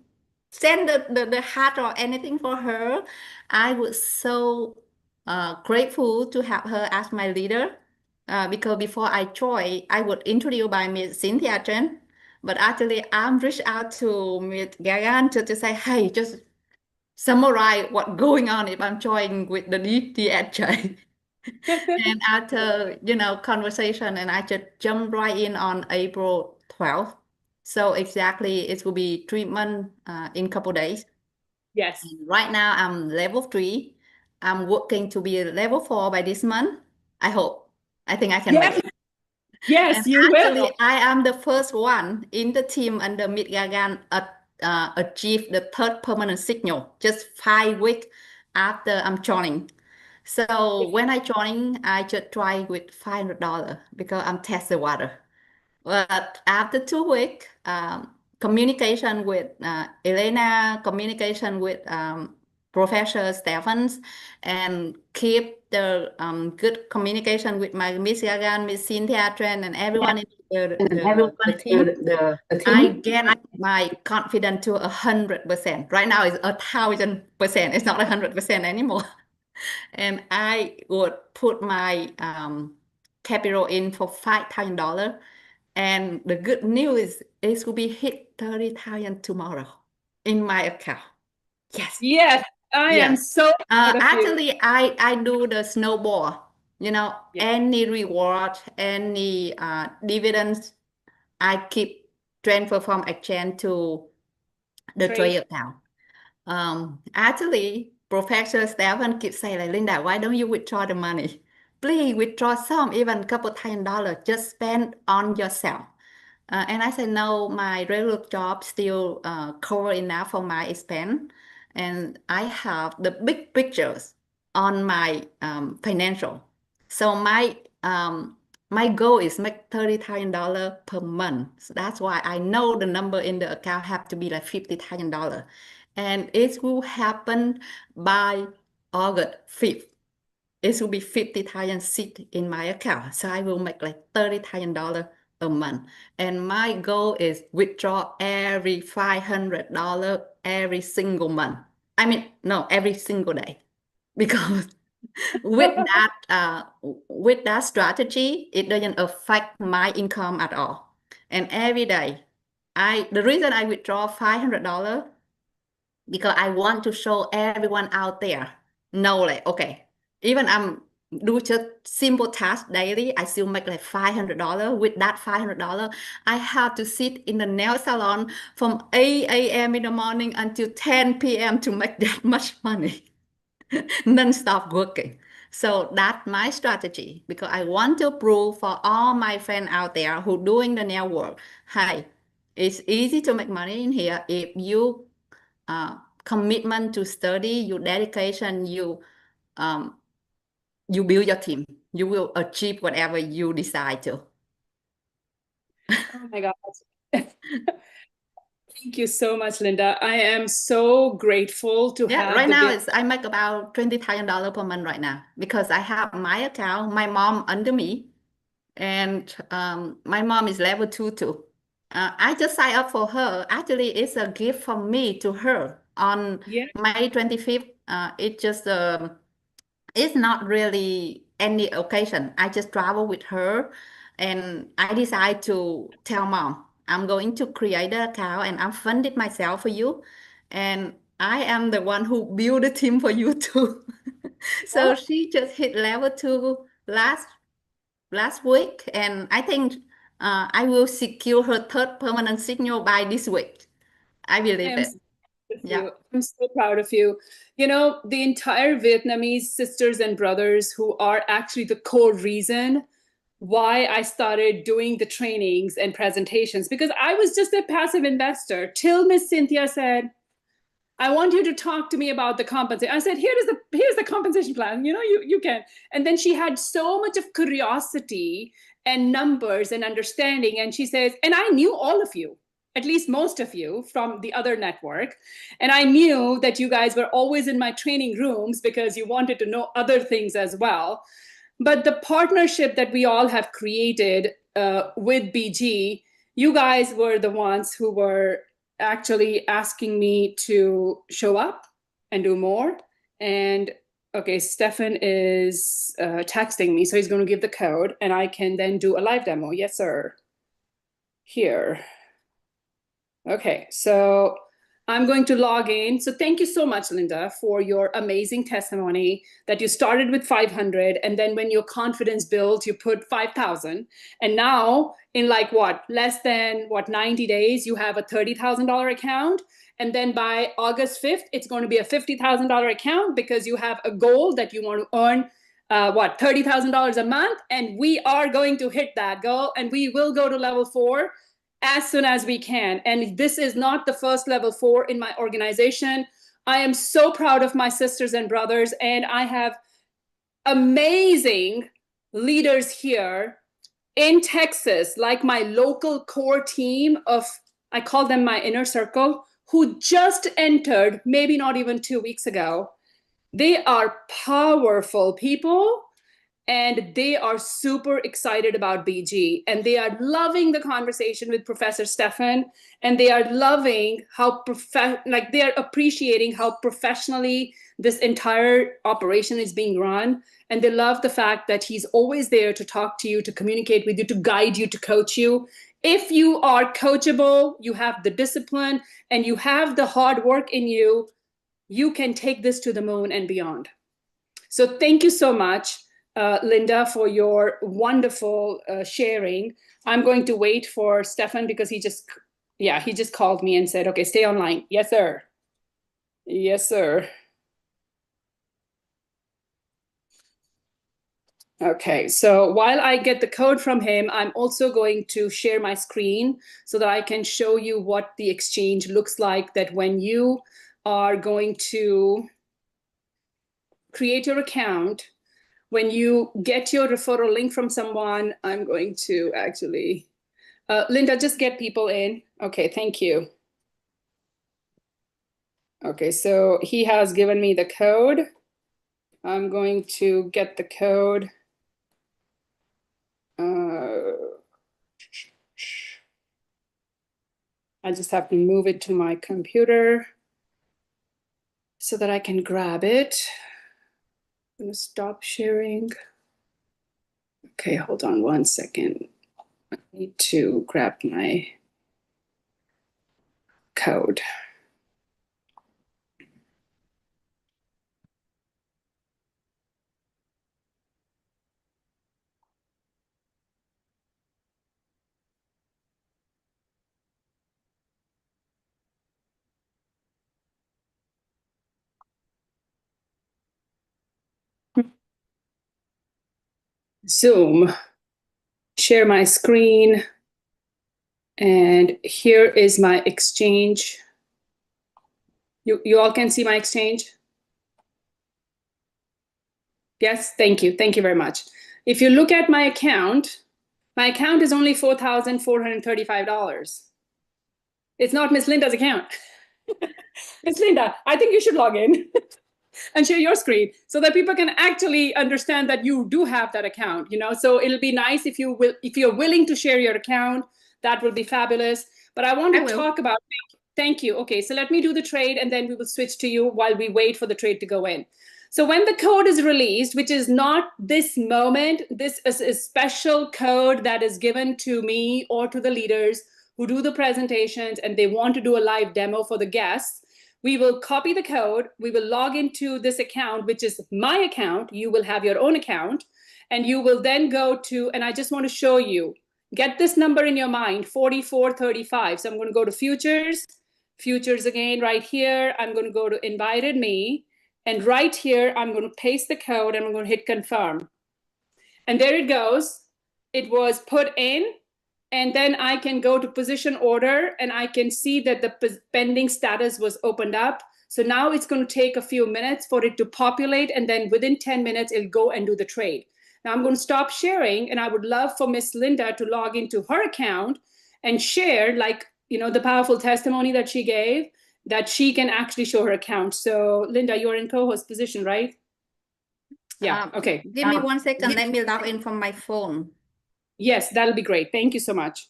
[SPEAKER 3] send the heart or anything for her. I was so grateful to have her as my leader because before I joined, I was introduced by Miss Cynthia Chen. But actually, I'm reached out to Miss Gagan to say, hey, just summarize what's going on if I'm joining with the DHJ. And after, conversation, and I just jumped right in on April 12th. So exactly, it will be 3 months in a couple days.
[SPEAKER 1] Yes.
[SPEAKER 3] And right now, I'm level 3. I'm working to be level 4 by this month. I hope. I think I can make
[SPEAKER 1] Yes.
[SPEAKER 3] it.
[SPEAKER 1] Yes,
[SPEAKER 3] And
[SPEAKER 1] you will.
[SPEAKER 3] actually, I am the first one in the team under Miss Gagan achieve the third permanent signal just 5 weeks after I'm joining. So when I join, I just try with $500 because I'm test the water. But after 2 weeks, communication with Elena, communication with Professor Stephens, and keep the good communication with my Miss Yagan, Miss Cynthia Tran, and everyone in the team. I get my confidence to 100%. Right now it's 1,000%. It's not 100% anymore. And I would put my capital in for $5,000. And the good news is it will be hit 30,000 tomorrow in my account. Yes.
[SPEAKER 1] Yes, I am
[SPEAKER 3] Yes.
[SPEAKER 1] so proud of you.
[SPEAKER 3] Actually, I do the snowball.
[SPEAKER 1] Yeah.
[SPEAKER 3] Any reward, any dividends, I keep transfer from exchange to the trade account. Actually, Professor Stephen keeps saying, like, Linda, why don't you withdraw the money? Please withdraw some, even a couple $10, just spend on yourself. And I said, no, my regular job still cover enough for my expense. And I have the big pictures on my financial. So my goal is make $30,000 per month. So that's why I know the number in the account have to be like $50,000. And it will happen by August 5th. It will be 50,000 sit in my account. So I will make like $30,000 a month. And my goal is withdraw every $500 every single month. I mean, no, every single day. Because with that strategy, it doesn't affect my income at all. And every day, the reason I withdraw $500 because I want to show everyone out there know, like, okay, even I'm do just simple tasks daily, I still make like $500. With that $500, I have to sit in the nail salon from 8 a.m. in the morning until 10 p.m. to make that much money, non-stop working. So that's my strategy because I want to prove for all my friends out there who doing the nail work, hey, it's easy to make money in here if you commitment to study, your dedication, you build your team. You will achieve whatever you decide to.
[SPEAKER 1] Oh my God. Thank you so much, Linda. I am so grateful to have
[SPEAKER 3] Right
[SPEAKER 1] the
[SPEAKER 3] now I make about $20,000 per month right now because I have my account, my mom under me, and my mom is level 2 too. I just signed up for her. Actually, it's a gift from me to her on May 25th. It's just it's not really any occasion. I just travel with her, and I decide to tell mom, I'm going to create an account and I'm funded myself for you. And I am the one who build the team for you too. So she just hit level 2 last week, and I think I will secure her third permanent signal by this week. I believe it. Yeah.
[SPEAKER 1] I'm so proud of you. You know, the entire Vietnamese sisters and brothers who are actually the core reason why I started doing the trainings and presentations, because I was just a passive investor till Miss Cynthia said, I want you to talk to me about the compensation. I said, here's the compensation plan. You can. And then she had so much of curiosity and numbers and understanding. And she says, and I knew all of you, at least most of you from the other network. And I knew that you guys were always in my training rooms because you wanted to know other things as well. But the partnership that we all have created with BG, you guys were the ones who were actually asking me to show up and do more. And okay, Stefan is texting me, so he's going to give the code and I can then do a live demo. Yes, sir. Here. Okay, so I'm going to log in. So thank you so much, Linda, for your amazing testimony that you started with 500. And then when your confidence built, you put 5,000. And now in less than 90 days, you have a $30,000 account. And then by August 5th, it's going to be a $50,000 account because you have a goal that you want to earn $30,000 a month. And we are going to hit that goal, and we will go to level 4 as soon as we can. And this is not the first level 4 in my organization. I am so proud of my sisters and brothers, and I have amazing leaders here in Texas, like my local core team of, I call them my inner circle, who just entered maybe not even 2 weeks ago. They are powerful people, and they are super excited about BG, and they are loving the conversation with Professor Stefan, and they are loving how they are appreciating how professionally this entire operation is being run, and they love the fact that he's always there to talk to you, to communicate with you, to guide you, to coach you. If you are coachable, you have the discipline, and you have the hard work in you, you can take this to the moon and beyond. So thank you so much, Linda, for your wonderful sharing. I'm going to wait for Stefan because he just called me and said, okay, stay online. Yes, sir. Yes, sir. Okay, so while I get the code from him, I'm also going to share my screen so that I can show you what the exchange looks like, that when you are going to create your account, when you get your referral link from someone, I'm going to actually, Linda, just get people in. Okay, thank you. Okay, so he has given me the code. I'm going to get the code. I just have to move it to my computer so that I can grab it. I'm gonna stop sharing. Okay, hold on 1 second. I need to grab my code. Zoom, share my screen, and here is my exchange. You all can see my exchange? Yes, thank you. Thank you very much. If you look at my account is only $4,435. It's not Miss Linda's account. Miss Linda, I think you should log in and share your screen so that people can actually understand that you do have that account, you know. So it'll be nice if you're willing to share your account, that will be fabulous. But I want to talk about, thank you. Okay, so let me do the trade and then we will switch to you while we wait for the trade to go in. So when the code is released, which is not this moment, this is a special code that is given to me or to the leaders who do the presentations and they want to do a live demo for the guests. We will copy the code. We will log into this account, which is my account. You will have your own account, and you will then go to, and I just want to show you, get this number in your mind, 4435. So I'm going to go to futures again right here. I'm going to go to invited me. And right here, I'm going to paste the code and I'm going to hit confirm. And there it goes. It was put in. And then I can go to position order and I can see that the pending status was opened up. So now it's going to take a few minutes for it to populate. And then within 10 minutes, it'll go and do the trade. Now I'm going to stop sharing. And I would love for Miss Linda to log into her account and share, like, you know, the powerful testimony that she gave, that she can actually show her account. So Linda, you're in co-host position, right? Yeah, okay.
[SPEAKER 3] Give me 1 second, let me log in from my phone.
[SPEAKER 1] Yes, that'll be great. Thank you so much.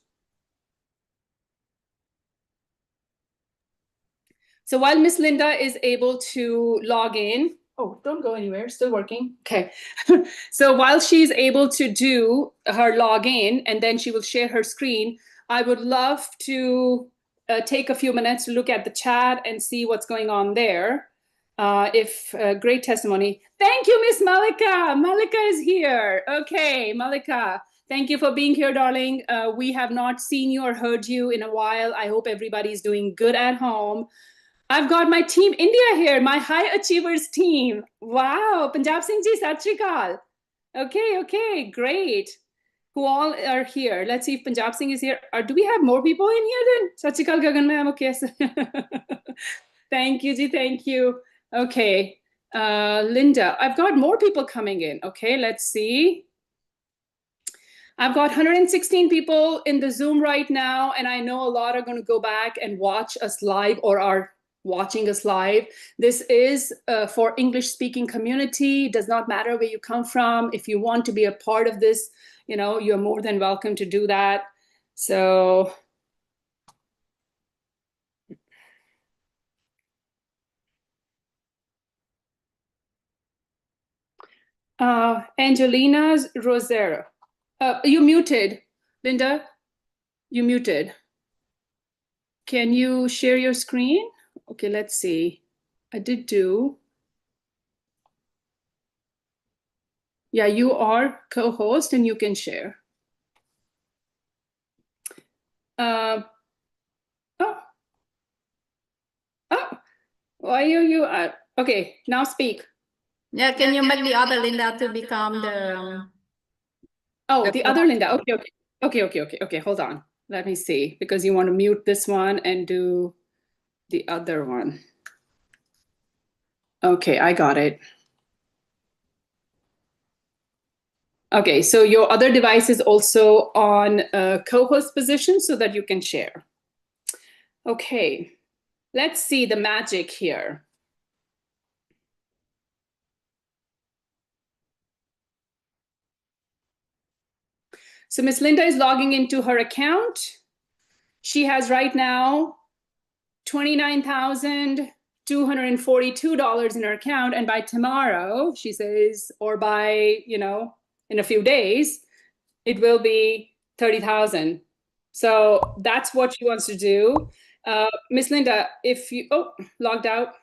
[SPEAKER 1] So while Miss Linda is able to log in, oh, don't go anywhere, still working. Okay. So while she's able to do her login and then she will share her screen, I would love to take a few minutes to look at the chat and see what's going on there. Great testimony. Thank you, Miss Malika. Malika is here. Okay, Malika, thank you for being here, darling. We have not seen you or heard you in a while. I hope everybody's doing good at home. I've got my team India here, my high achievers team. Wow, Punjab Singh ji, Sat Shri Akal. Okay, great. Who all are here? Let's see if Punjab Singh is here. Or do we have more people in here then? Sat Shri Akal Gagan ma'am, okay. Thank you, ji, thank you. Okay, Linda, I've got more people coming in. Okay, let's see. I've got 116 people in the Zoom right now, and I know a lot are going to go back and watch us live or are watching us live. This is for English speaking community. It does not matter where you come from. If you want to be a part of this, you know, you're more than welcome to do that. So Angelina Rosero, you muted, Linda, you muted. Can you share your screen? Okay, let's see. I did do. Yeah, you are co-host and you can share. Oh, why are you? Okay, now speak.
[SPEAKER 3] Yeah, can you make the other Linda to become the?
[SPEAKER 1] Oh, the other Linda. Okay. Hold on. Let me see, because you want to mute this one and do the other one. Okay, I got it. Okay, so your other device is also on a co-host position so that you can share. Okay, let's see the magic here. So Miss Linda is logging into her account. She has right now $29,242 in her account. And by tomorrow, she says, or by, you know, in a few days, it will be 30,000. So that's what she wants to do. Miss Linda, if you, logged out.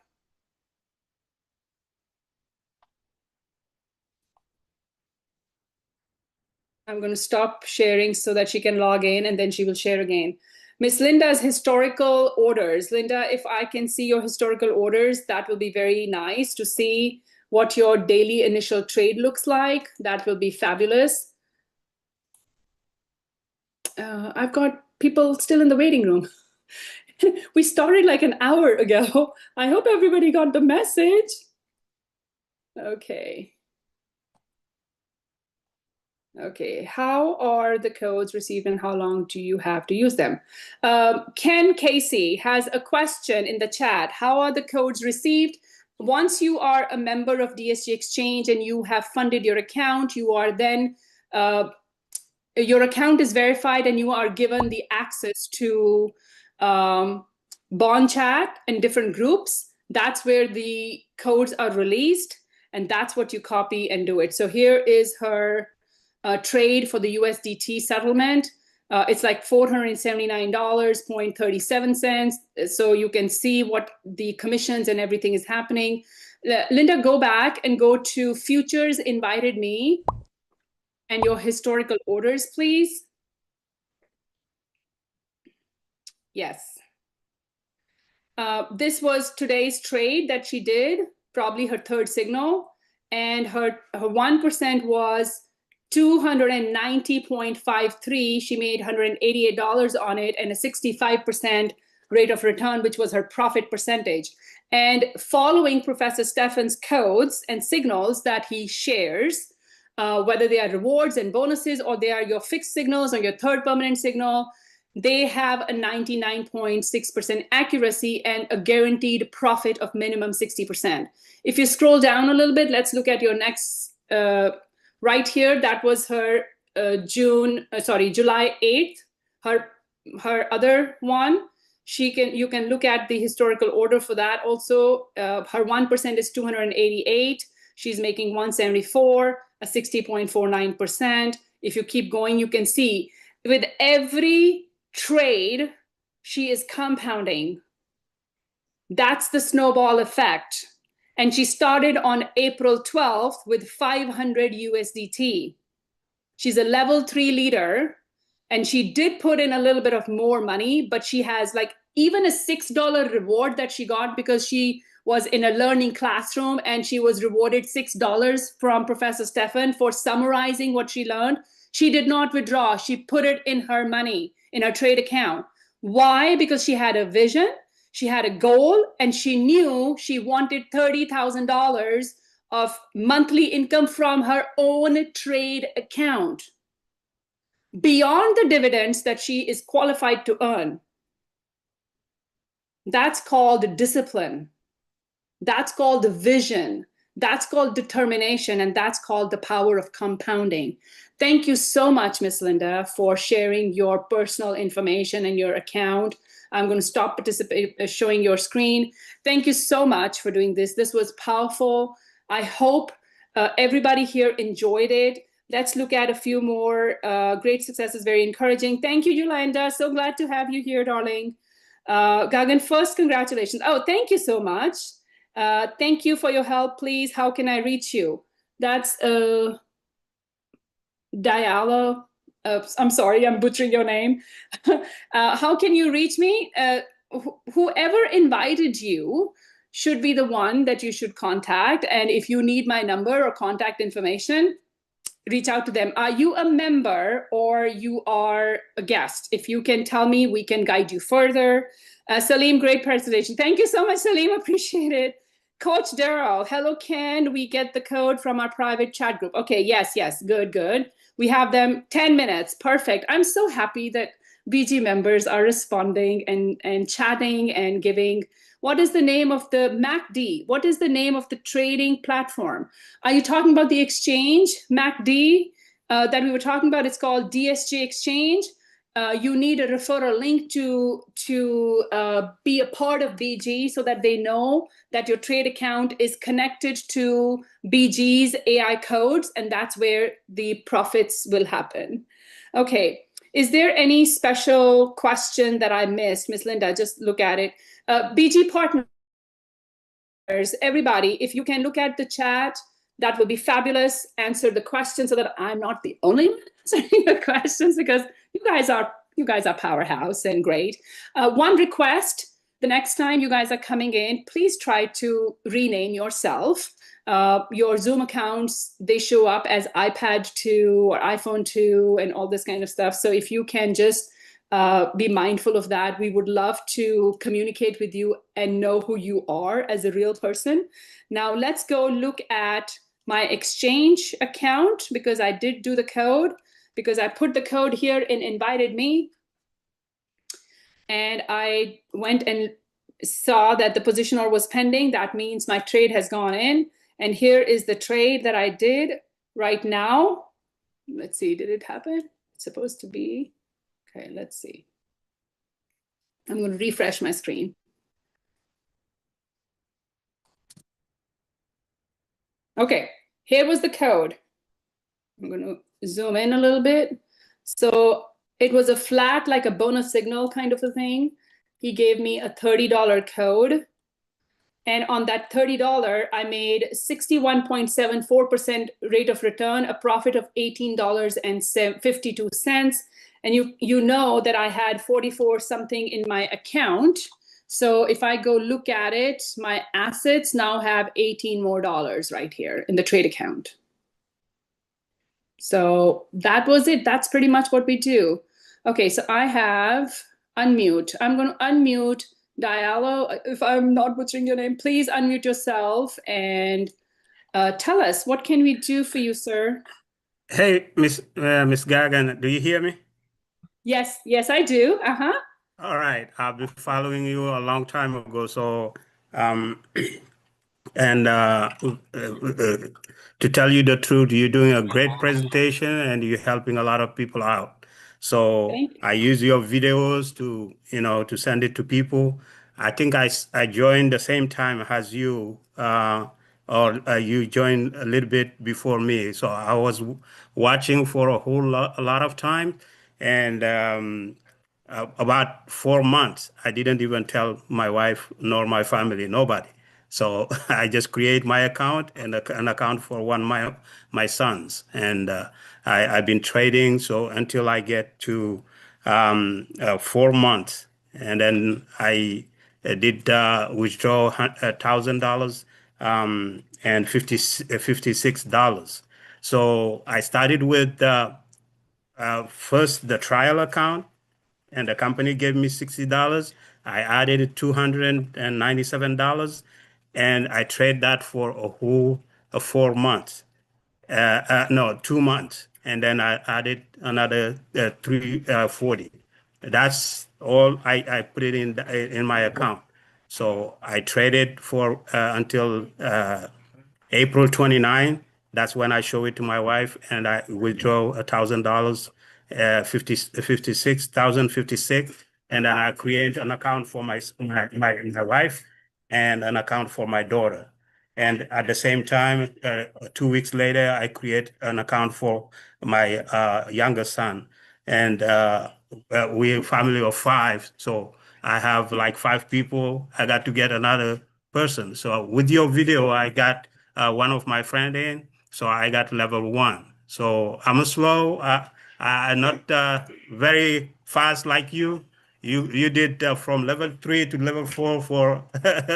[SPEAKER 1] I'm going to stop sharing so that she can log in and then she will share again. Miss Linda's historical orders. Linda, if I can see your historical orders, that will be very nice to see what your daily initial trade looks like. That will be fabulous. I've got people still in the waiting room. We started like an hour ago. I hope everybody got the message. Okay. Okay, how are the codes received and how long do you have to use them? Ken Casey has a question in the chat. How are the codes received? Once you are a member of DSG Exchange and you have funded your account, you are then, your account is verified and you are given the access to bond chat and different groups. That's where the codes are released and that's what you copy and do it. So here is her trade for the USDT settlement. It's like $479.37. So you can see what the commissions and everything is happening. Linda, go back and go to Futures Invited Me and your historical orders, please. Yes. This was today's trade that she did, probably her third signal. And her 1% was 290.53. She made $188 on it and a 65% rate of return, which was her profit percentage. And following Professor Stephan's codes and signals that he shares, whether they are rewards and bonuses or they are your fixed signals or your third permanent signal, they have a 99.6% accuracy and a guaranteed profit of minimum 60%. If you scroll down a little bit, let's look at your next, right here, that was her July 8th, her other one. You can look at the historical order for that also. Her 1% is 288. She's making 174, a 60.49%. If you keep going, you can see with every trade, she is compounding. That's the snowball effect. And she started on April 12th with 500 USDT. She's a level 3 leader. And she did put in a little bit of more money, but she has like even a $6 reward that she got because she was in a learning classroom and she was rewarded $6 from Professor Stefan for summarizing what she learned. She did not withdraw. She put it in her money, in her trade account. Why? Because she had a vision, she had a goal, and she knew she wanted $30,000 of monthly income from her own trade account, beyond the dividends that she is qualified to earn. That's called discipline. That's called vision. That's called determination. And that's called the power of compounding. Thank you so much, Miss Linda, for sharing your personal information and your account. I'm going to stop showing your screen. Thank you so much for doing this. This was powerful. I hope everybody here enjoyed it. Let's look at a few more great successes, very encouraging. Thank you, Yolanda. So glad to have you here, darling. Gagan, first, congratulations. Oh, thank you so much. Thank you for your help. Please, how can I reach you? That's Diallo. I'm sorry, I'm butchering your name. How can you reach me? Whoever invited you should be the one that you should contact. And if you need my number or contact information, reach out to them. Are you a member or you are a guest? If you can tell me, we can guide you further. Salim, great presentation. Thank you so much, Salim. Appreciate it. Coach Daryl, hello, Ken. We get the code from our private chat group. Okay, yes, good, good. We have them 10 minutes. Perfect. I'm so happy that BG members are responding and chatting and giving. What is the name of the MACD? What is the name of the trading platform? Are you talking about the exchange, MACD, that we were talking about? It's called DSG Exchange. You need a referral link to be a part of BG so that they know that your trade account is connected to BG's AI codes, and that's where the profits will happen. Okay, is there any special question that I missed? Miss Linda, just look at it. BG partners, everybody, if you can look at the chat, that would be fabulous. Answer the question so that I'm not the only one answering the questions, because you guys are powerhouse and great. One request: the next time you guys are coming in, please try to rename yourself. Your Zoom accounts, they show up as iPad 2 or iPhone 2 and all this kind of stuff. So if you can just be mindful of that, we would love to communicate with you and know who you are as a real person. Now let's go look at my exchange account, because I did do the code, because I put the code here and invited me. And I went and saw that the position order was pending. That means my trade has gone in. And here is the trade that I did right now. Let's see, did it happen? It's supposed to be. Okay, let's see. I'm going to refresh my screen. Okay, here was the code. I'm going to zoom in a little bit. So it was a flat, like a bonus signal kind of a thing. He gave me a $30 code. And on that $30, I made 61.74% rate of return, a profit of $18.52. And you know that I had 44 something in my account. So if I go look at it, my assets now have $18 more right here in the trade account. So that was it. That's pretty much what we do. Okay, so I have unmute. I'm going to unmute Diallo. If I'm not butchering your name, please unmute yourself and tell us, what can we do for you, sir?
[SPEAKER 4] Hey, Miss Gagan, do you hear me?
[SPEAKER 1] Yes, I do.
[SPEAKER 4] All right, I've been following you a long time ago. So, and to tell you the truth, you're doing a great presentation and you're helping a lot of people out. So I use your videos to, to send it to people. I think I joined the same time as you, or you joined a little bit before me. So I was watching for a lot of time, and about 4 months, I didn't even tell my wife nor my family, nobody. So I just create my account and an account for one of my sons. And I've been trading so until I get to 4 months. And then I did withdraw $1,000 and $56. So I started with first the trial account, and the company gave me $60. I added $297, and I trade that for a whole 4 months. No, 2 months, and then I added another 340. That's all I put it in my account. So I traded for until April 29. That's when I show it to my wife, and I withdraw $1,000, 56,056, and then I create an account for my wife and an account for my daughter. And at the same time, 2 weeks later, I create an account for my younger son. And we're a family of 5. So I have like 5 people. I got to get another person. So with your video, I got one of my friend in. So I got level 1. So I'm slow. I'm not very fast like you. You did from level 3 to level 4 for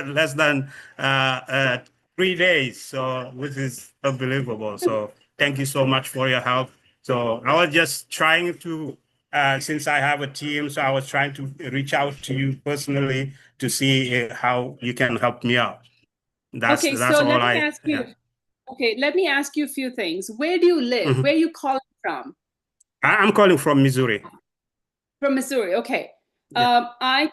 [SPEAKER 4] less than 3 days, so which is unbelievable. So thank you so much for your help. So I was just trying to, since I have a team, so I was trying to reach out to you personally to see how you can help me out. That's
[SPEAKER 1] so
[SPEAKER 4] all
[SPEAKER 1] let me ask you.
[SPEAKER 4] Yeah.
[SPEAKER 1] Okay, let me ask you a few things. Where do you live? Where are you calling from?
[SPEAKER 4] I'm calling from Missouri.
[SPEAKER 1] From Missouri. Okay.
[SPEAKER 4] Yeah.
[SPEAKER 1] I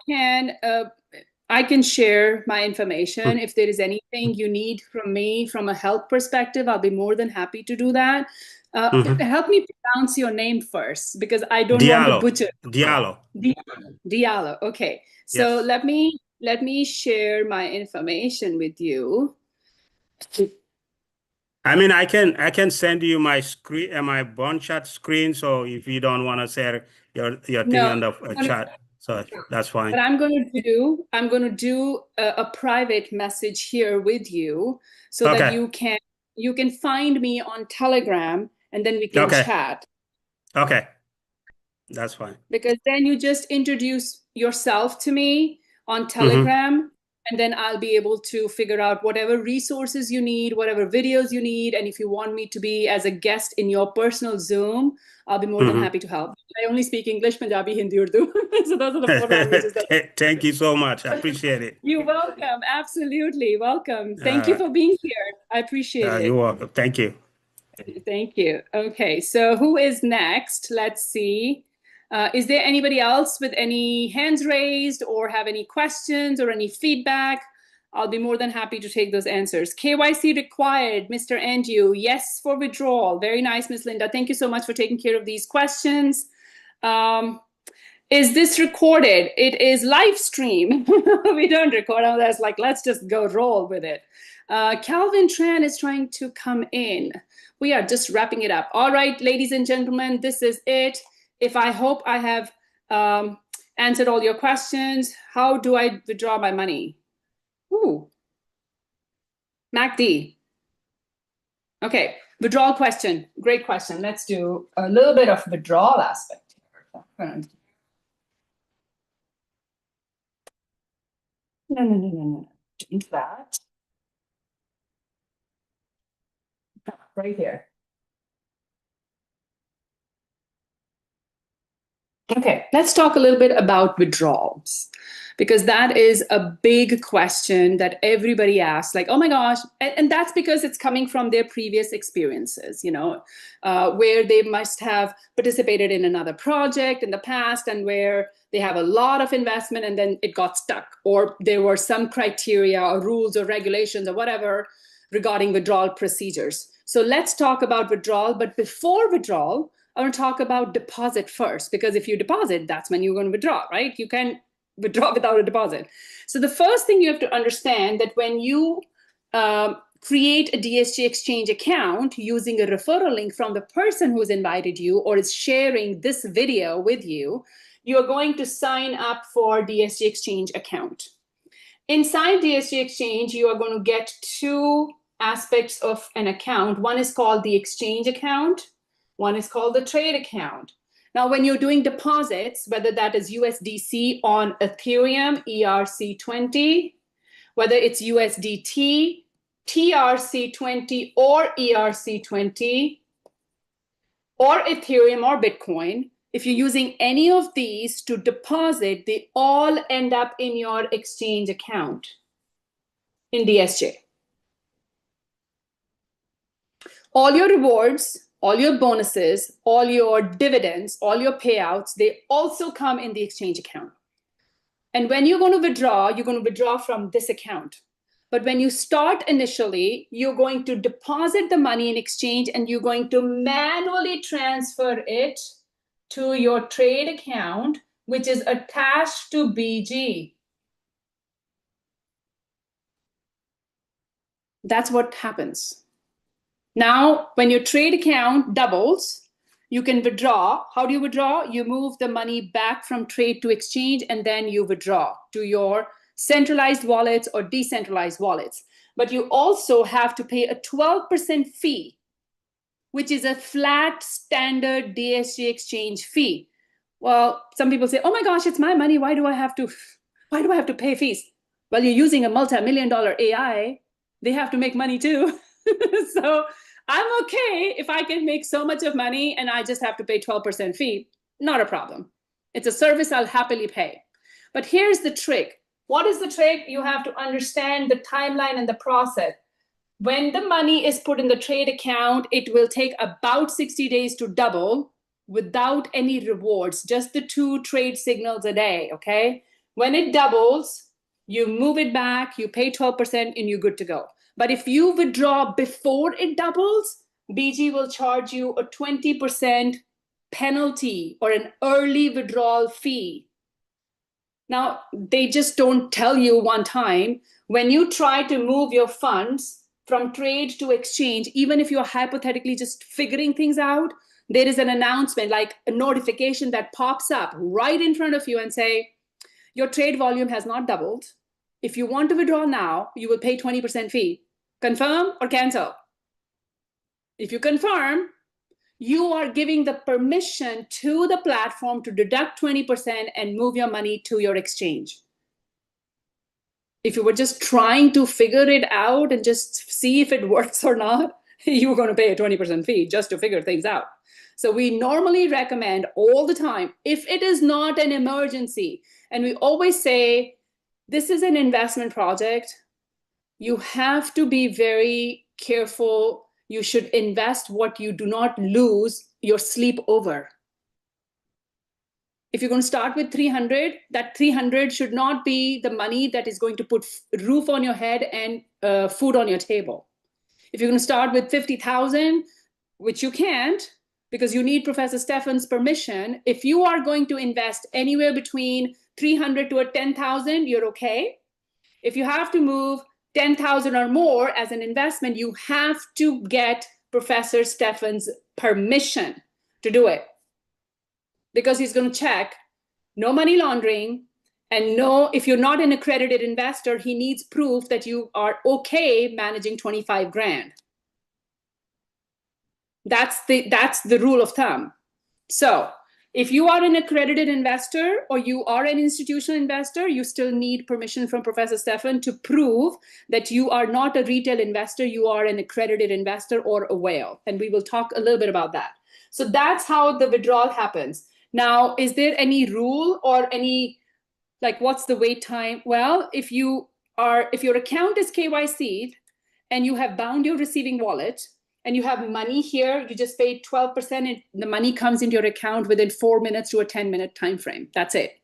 [SPEAKER 1] can share my information. If there is anything you need from me from a help perspective, I'll be more than happy to do that. Help me pronounce your name first, because I don't want to butcher. Diallo. Okay. So yes. let me share my information with you.
[SPEAKER 4] I mean, I can send you my screen and my Bonchart screen. So if you don't want to share your thing on the chat, so that's fine.
[SPEAKER 1] But I'm going to do a private message here with you, so that you can find me on Telegram, and then we can chat.
[SPEAKER 4] Okay, that's fine.
[SPEAKER 1] Because then you just introduce yourself to me on Telegram. And then I'll be able to figure out whatever resources you need, whatever videos you need. And if you want me to be as a guest in your personal Zoom, I'll be more than happy to help. I only speak English, Punjabi, Hindi, Urdu. So those are the 4 languages.
[SPEAKER 4] Thank you so much. I appreciate it.
[SPEAKER 1] You're welcome. Absolutely. Welcome. Thank you for being here. I appreciate it.
[SPEAKER 4] You're welcome. Thank you.
[SPEAKER 1] Thank you. Okay. So who is next? Let's see. Is there anybody else with any hands raised or have any questions or any feedback? I'll be more than happy to take those answers. KYC required, Mr. Andrew. Yes for withdrawal. Very nice, Ms. Linda. Thank you so much for taking care of these questions. Is this recorded? It is live stream. We don't record. I was like, let's just go roll with it. Calvin Tran is trying to come in. We are just wrapping it up. All right, ladies and gentlemen, this is it. I hope I have answered all your questions. How do I withdraw my money? Ooh. MacD. Okay, withdrawal question. Great question. Let's do a little bit of withdrawal aspect here. No. Change that. Right here. Okay, let's talk a little bit about withdrawals, because that is a big question that everybody asks, like, oh my gosh, and that's because it's coming from their previous experiences, where they must have participated in another project in the past and where they have a lot of investment and then it got stuck, or there were some criteria or rules or regulations or whatever regarding withdrawal procedures. So let's talk about withdrawal, but before withdrawal, I want to talk about deposit first, because if you deposit, that's when you're going to withdraw, right? You can't withdraw without a deposit. So the first thing you have to understand that when you create a DSG Exchange account using a referral link from the person who's invited you or is sharing this video with you, you are going to sign up for DSG Exchange account. Inside DSG Exchange, you are going to get two aspects of an account. One is called the exchange account. One is called the trade account. Now, when you're doing deposits, whether that is USDC on Ethereum, ERC20, whether it's USDT, TRC20, or ERC20, or Ethereum or Bitcoin, if you're using any of these to deposit, they all end up in your exchange account in DSJ. All your rewards, all your bonuses, all your dividends, all your payouts, they also come in the exchange account. And when you're going to withdraw from this account. But when you start initially, you're going to deposit the money in exchange and you're going to manually transfer it to your trade account, which is attached to BG. That's what happens. Now, when your trade account doubles, you can withdraw. How do you withdraw? You move the money back from trade to exchange, and then you withdraw to your centralized wallets or decentralized wallets. But you also have to pay a 12% fee, which is a flat standard DSG exchange fee. Well, some people say, oh my gosh, it's my money. Why do I have to pay fees? Well, you're using a multi-million-dollar AI. They have to make money too. So I'm okay if I can make so much of money and I just have to pay 12% fee. Not a problem. It's a service I'll happily pay. But here's the trick. What is the trick? You have to understand the timeline and the process. When the money is put in the trade account, it will take about 60 days to double without any rewards, just the 2 trade signals a day, okay? When it doubles, you move it back, you pay 12%, and you're good to go. But if you withdraw before it doubles, BG will charge you a 20% penalty or an early withdrawal fee. Now, they just don't tell you one time. When you try to move your funds from trade to exchange, even if you're hypothetically just figuring things out, there is an announcement, like a notification that pops up right in front of you and say, your trade volume has not doubled. If you want to withdraw now, you will pay 20% fee. Confirm or cancel? If you confirm, you are giving the permission to the platform to deduct 20% and move your money to your exchange. If you were just trying to figure it out and just see if it works or not, you were going to pay a 20% fee just to figure things out. So we normally recommend all the time, if it is not an emergency, and we always say, this is an investment project, you have to be very careful. You should invest what you do not lose your sleep over. If you're going to start with 300, that 300 should not be the money that is going to put roof on your head and food on your table. If you're going to start with 50,000, which you can't, because you need Professor Stefan's permission, if you are going to invest anywhere between 300 to 10,000, you're okay. If you have to move 10,000 or more as an investment, you have to get Professor Stefan's permission to do it, because he's going to check no money laundering, and no, if you're not an accredited investor, he needs proof that you are okay managing 25 grand. That's the rule of thumb. So if you are an accredited investor or you are an institutional investor, you still need permission from Professor Stefan to prove that you are not a retail investor, you are an accredited investor or a whale. And we will talk a little bit about that. So that's how the withdrawal happens. Now, is there any rule or any, like, what's the wait time? Well, if your account is KYC'd and you have bound your receiving wallet, and you have money here, you just pay 12% and the money comes into your account within 4 minutes to a 10-minute time frame. That's it.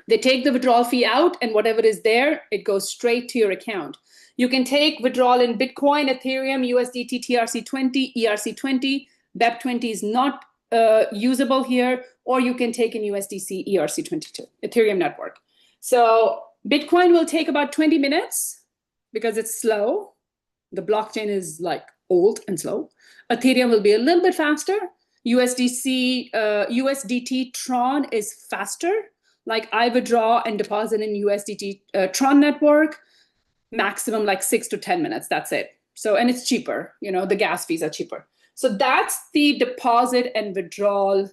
[SPEAKER 1] They take the withdrawal fee out, and whatever is there, it goes straight to your account. You can take withdrawal in Bitcoin, Ethereum, USDT, TRC20, ERC20. BEP20 is not usable here, or you can take in USDC, ERC22, Ethereum network. So Bitcoin will take about 20 minutes because it's slow. The blockchain is like old and slow. Ethereum will be a little bit faster. USDT Tron is faster, Like I withdraw and deposit in USDT Tron network, maximum like 6 to 10 minutes. That's it. So, and it's cheaper, you know, the gas fees are cheaper. So that's the deposit and withdrawal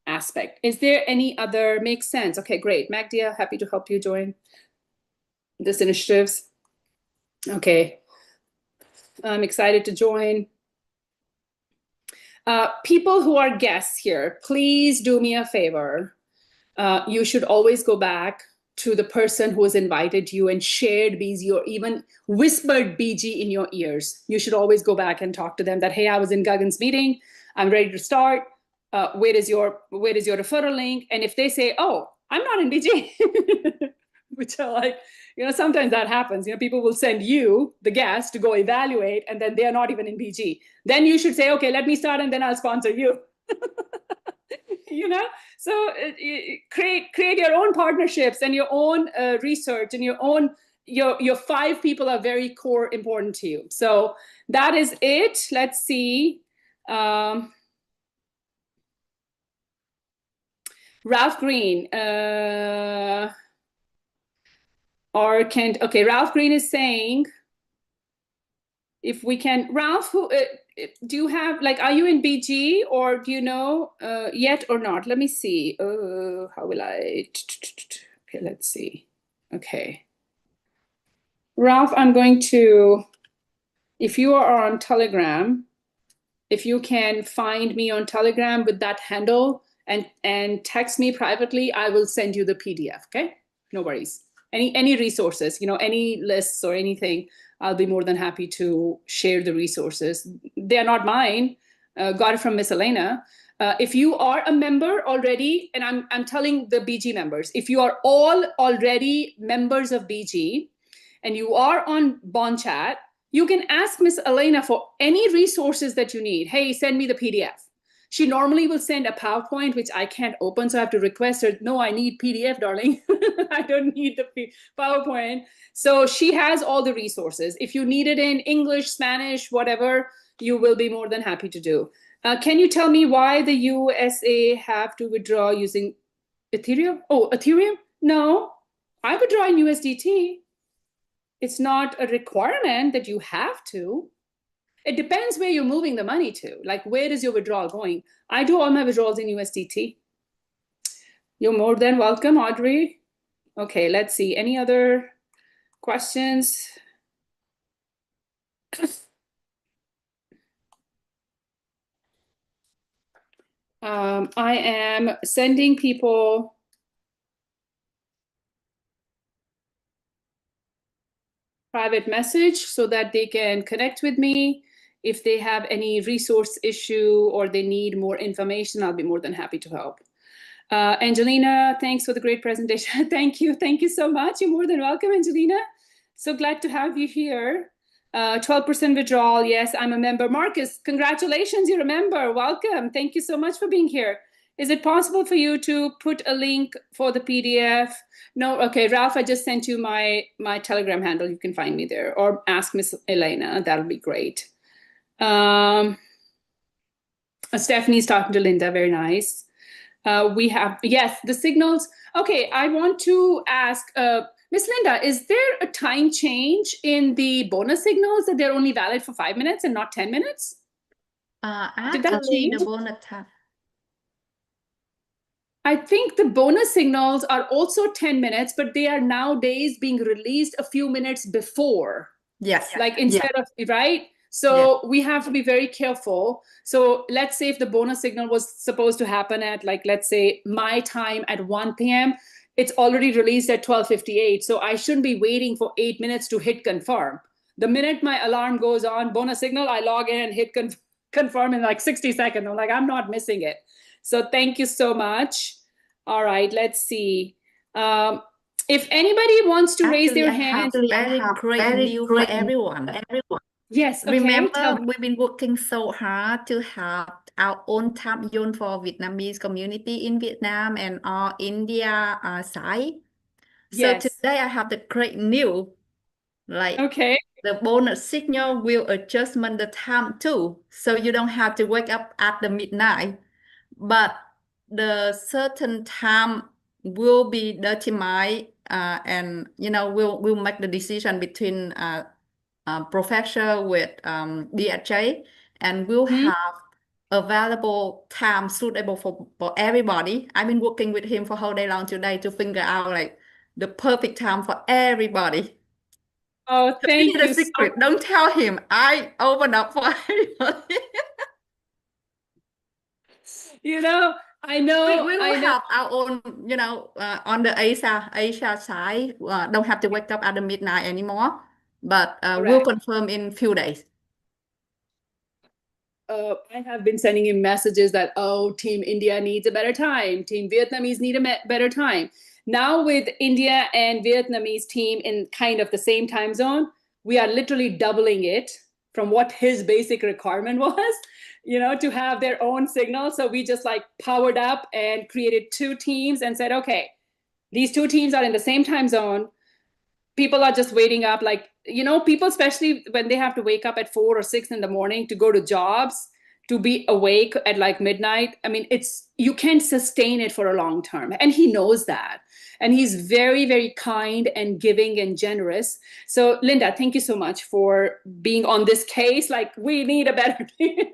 [SPEAKER 1] aspect. Is there any other, makes sense? Okay, great. Magdia, happy to help you join this initiatives. Okay. I'm excited to join. People who are guests here, please do me a favor. You should always go back to the person who has invited you and shared BG or even whispered BG in your ears. You should always go back and talk to them that, hey, I was in Gagan's meeting. I'm ready to start. Where is your referral link? And if they say, oh, I'm not in BG, which are like, you know, sometimes that happens. You know, people will send you, the guest, to go evaluate, and then they are not even in BG. Then you should say, okay, let me start, and then I'll sponsor you. You know, so create your own partnerships and your own research and your own your 5 people are very core important to you. So that is it. Let's see. Ralph Green or Kent. Okay, Ralph Green is saying if we can. Ralph, who? Do you have, like, are you in BG or do you know yet or not? Let me see. How will I? Okay, let's see. Okay. Ralph, I'm going to, if you are on Telegram, if you can find me on Telegram with that handle and text me privately, I will send you the PDF, okay? No worries. Any resources, you know, any lists or anything, I'll be more than happy to share the resources. They are not mine. Got it from Miss Elena. If you are a member already, and I'm telling the BG members, if you are all already members of BG and you are on Bond Chat, you can ask Miss Elena for any resources that you need. Hey, send me the PDF. She normally will send a PowerPoint, which I can't open, so I have to request her, no, I need PDF, darling. I don't need the PowerPoint. So she has all the resources. If you need it in English, Spanish, whatever, you will be more than happy to do. Can you tell me why the USA have to withdraw using Ethereum? Oh, Ethereum? No, I withdraw in USDT. It's not a requirement that you have to. It depends where you're moving the money to. Like, where is your withdrawal going? I do all my withdrawals in USDT. You're more than welcome, Audrey. Okay, let's see. Any other questions? I am sending people private message so that they can connect with me. If they have any resource issue or they need more information, I'll be more than happy to help. Angelina, thanks for the great presentation. Thank you. Thank you so much. You're more than welcome, Angelina. So glad to have you here. 12% withdrawal. Yes, I'm a member. Marcus, congratulations. You're a member. Welcome. Thank you so much for being here. Is it possible for you to put a link for the PDF? No. Okay, Ralph, I just sent you my Telegram handle. You can find me there, or ask Miss Elena. That'll be great. Stephanie's talking to Linda. Very nice. We have, yes, the signals. Okay, I want to ask, Miss Linda, is there a time change in the bonus signals that they're only valid for 5 minutes and not 10 minutes?
[SPEAKER 3] Actually, the bonus time.
[SPEAKER 1] I think the bonus signals are also 10 minutes, but they are nowadays being released a few minutes before.
[SPEAKER 3] Yes.
[SPEAKER 1] Like instead of, right? So we have to be very careful. So let's say if the bonus signal was supposed to happen at, like, let's say my time at 1 p.m., it's already released at 12:58. So I shouldn't be waiting for 8 minutes to hit confirm. The minute my alarm goes on, bonus signal, I log in and hit confirm in like 60 seconds. I'm like, I'm not missing it. So thank you so much. All right, let's see. If anybody wants to raise their hand.
[SPEAKER 3] Very great news for everyone.
[SPEAKER 1] Yes, okay.
[SPEAKER 3] Remember, we've been working so hard to have our own time zone for Vietnamese community in Vietnam and all India side. So
[SPEAKER 1] Yes.
[SPEAKER 3] today I have the great news. Like,
[SPEAKER 1] okay,
[SPEAKER 3] the bonus signal will adjustment the time too. So you don't have to wake up at the midnight. But the certain time will be Dirty Mike, and we'll make the decision between Professor with DHJ, and we'll have available time suitable for everybody. I've been working with him for whole day long today to figure out like the perfect time for everybody.
[SPEAKER 1] Oh, thank
[SPEAKER 3] the
[SPEAKER 1] you.
[SPEAKER 3] secret. Don't tell him. I open up for everybody.
[SPEAKER 1] I know.
[SPEAKER 3] We will have our own, on the Asia side. Don't have to wake up at the midnight anymore, but we'll confirm in few days.
[SPEAKER 1] I have been sending him messages that, Team India needs a better time. Team Vietnamese need a better time. Now with India and Vietnamese team in kind of the same time zone, we are literally doubling it from what his basic requirement was, to have their own signal. So we just like powered up and created 2 teams and said, okay, these 2 teams are in the same time zone. People are just waiting up, like, people, especially when they have to wake up at 4 or 6 in the morning to go to jobs, to be awake at like midnight. I mean, you can't sustain it for a long term. And he knows that. And he's very, very kind and giving and generous. So Linda, thank you so much for being on this case. Like, we need a better team.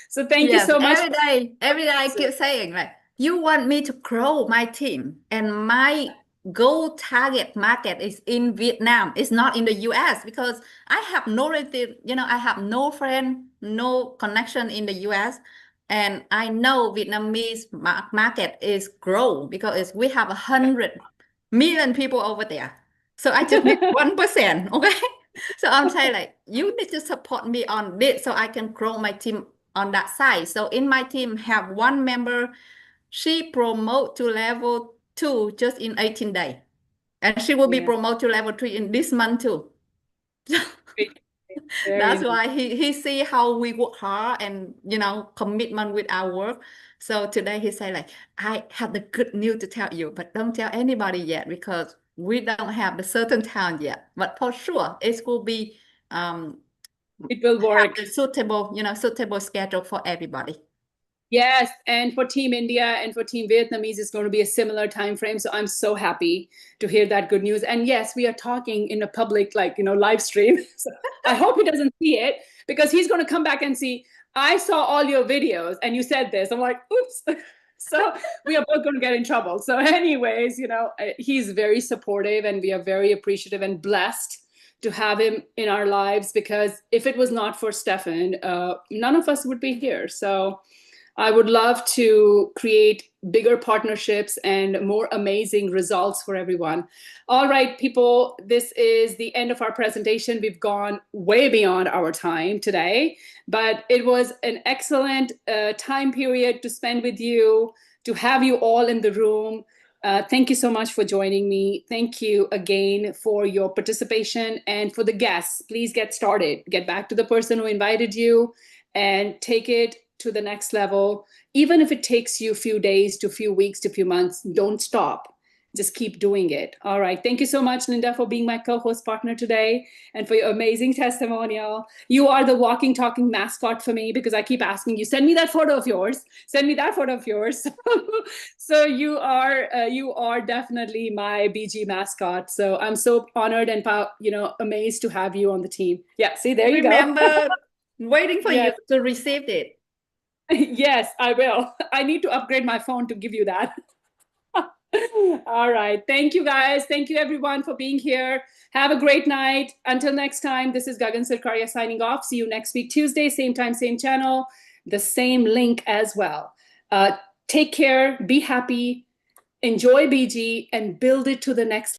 [SPEAKER 1] So thank you so much.
[SPEAKER 3] Every day I keep saying, like, you want me to grow my team, and my goal target market is in Vietnam. It's not in the US, because I have no relative, I have no friend, no connection in the US. And I know Vietnamese market is grow because we have 100 million people over there. So I just need 1%, okay? So I'm saying, like, you need to support me on this so I can grow my team on that side. So in my team have one member, she promote to level 2 just in 18 days. And she will be promoted to level 3 in this month too. That's why he see how we work hard and, commitment with our work. So today he say, like, I have the good news to tell you, but don't tell anybody yet because we don't have the certain time yet. But for sure, it will be
[SPEAKER 1] it will work.
[SPEAKER 3] Suitable schedule for everybody.
[SPEAKER 1] Yes, and for Team India and for Team Vietnamese, it's going to be a similar time frame. So I'm so happy to hear that good news. And yes, we are talking in a public, live stream. So I hope he doesn't see it, because he's going to come back and see, I saw all your videos and you said this. I'm like, oops. So we are both going to get in trouble. So anyways, he's very supportive, and we are very appreciative and blessed to have him in our lives, because if it was not for Stefan, none of us would be here. So I would love to create bigger partnerships and more amazing results for everyone. All right, people, this is the end of our presentation. We've gone way beyond our time today, but it was an excellent time period to spend with you, to have you all in the room. Thank you so much for joining me. Thank you again for your participation, and for the guests, please get started. Get back to the person who invited you and take it to the next level. Even if it takes you a few days to a few weeks to a few months, don't stop. Just keep doing it. All right. Thank you so much, Linda, for being my co-host partner today and for your amazing testimonial. You are the walking, talking mascot for me, because I keep asking you, send me that photo of yours. Send me that photo of yours. So you are definitely my BG mascot. So I'm so honored and amazed to have you on the team. Yeah. See, there you go.
[SPEAKER 3] Remember, waiting for you to receive it.
[SPEAKER 1] Yes, I will. I need to upgrade my phone to give you that. All right. Thank you, guys. Thank you, everyone, for being here. Have a great night. Until next time, this is Gagan Sirkaria signing off. See you next week, Tuesday, same time, same channel, the same link as well. Take care. Be happy. Enjoy BG and build it to the next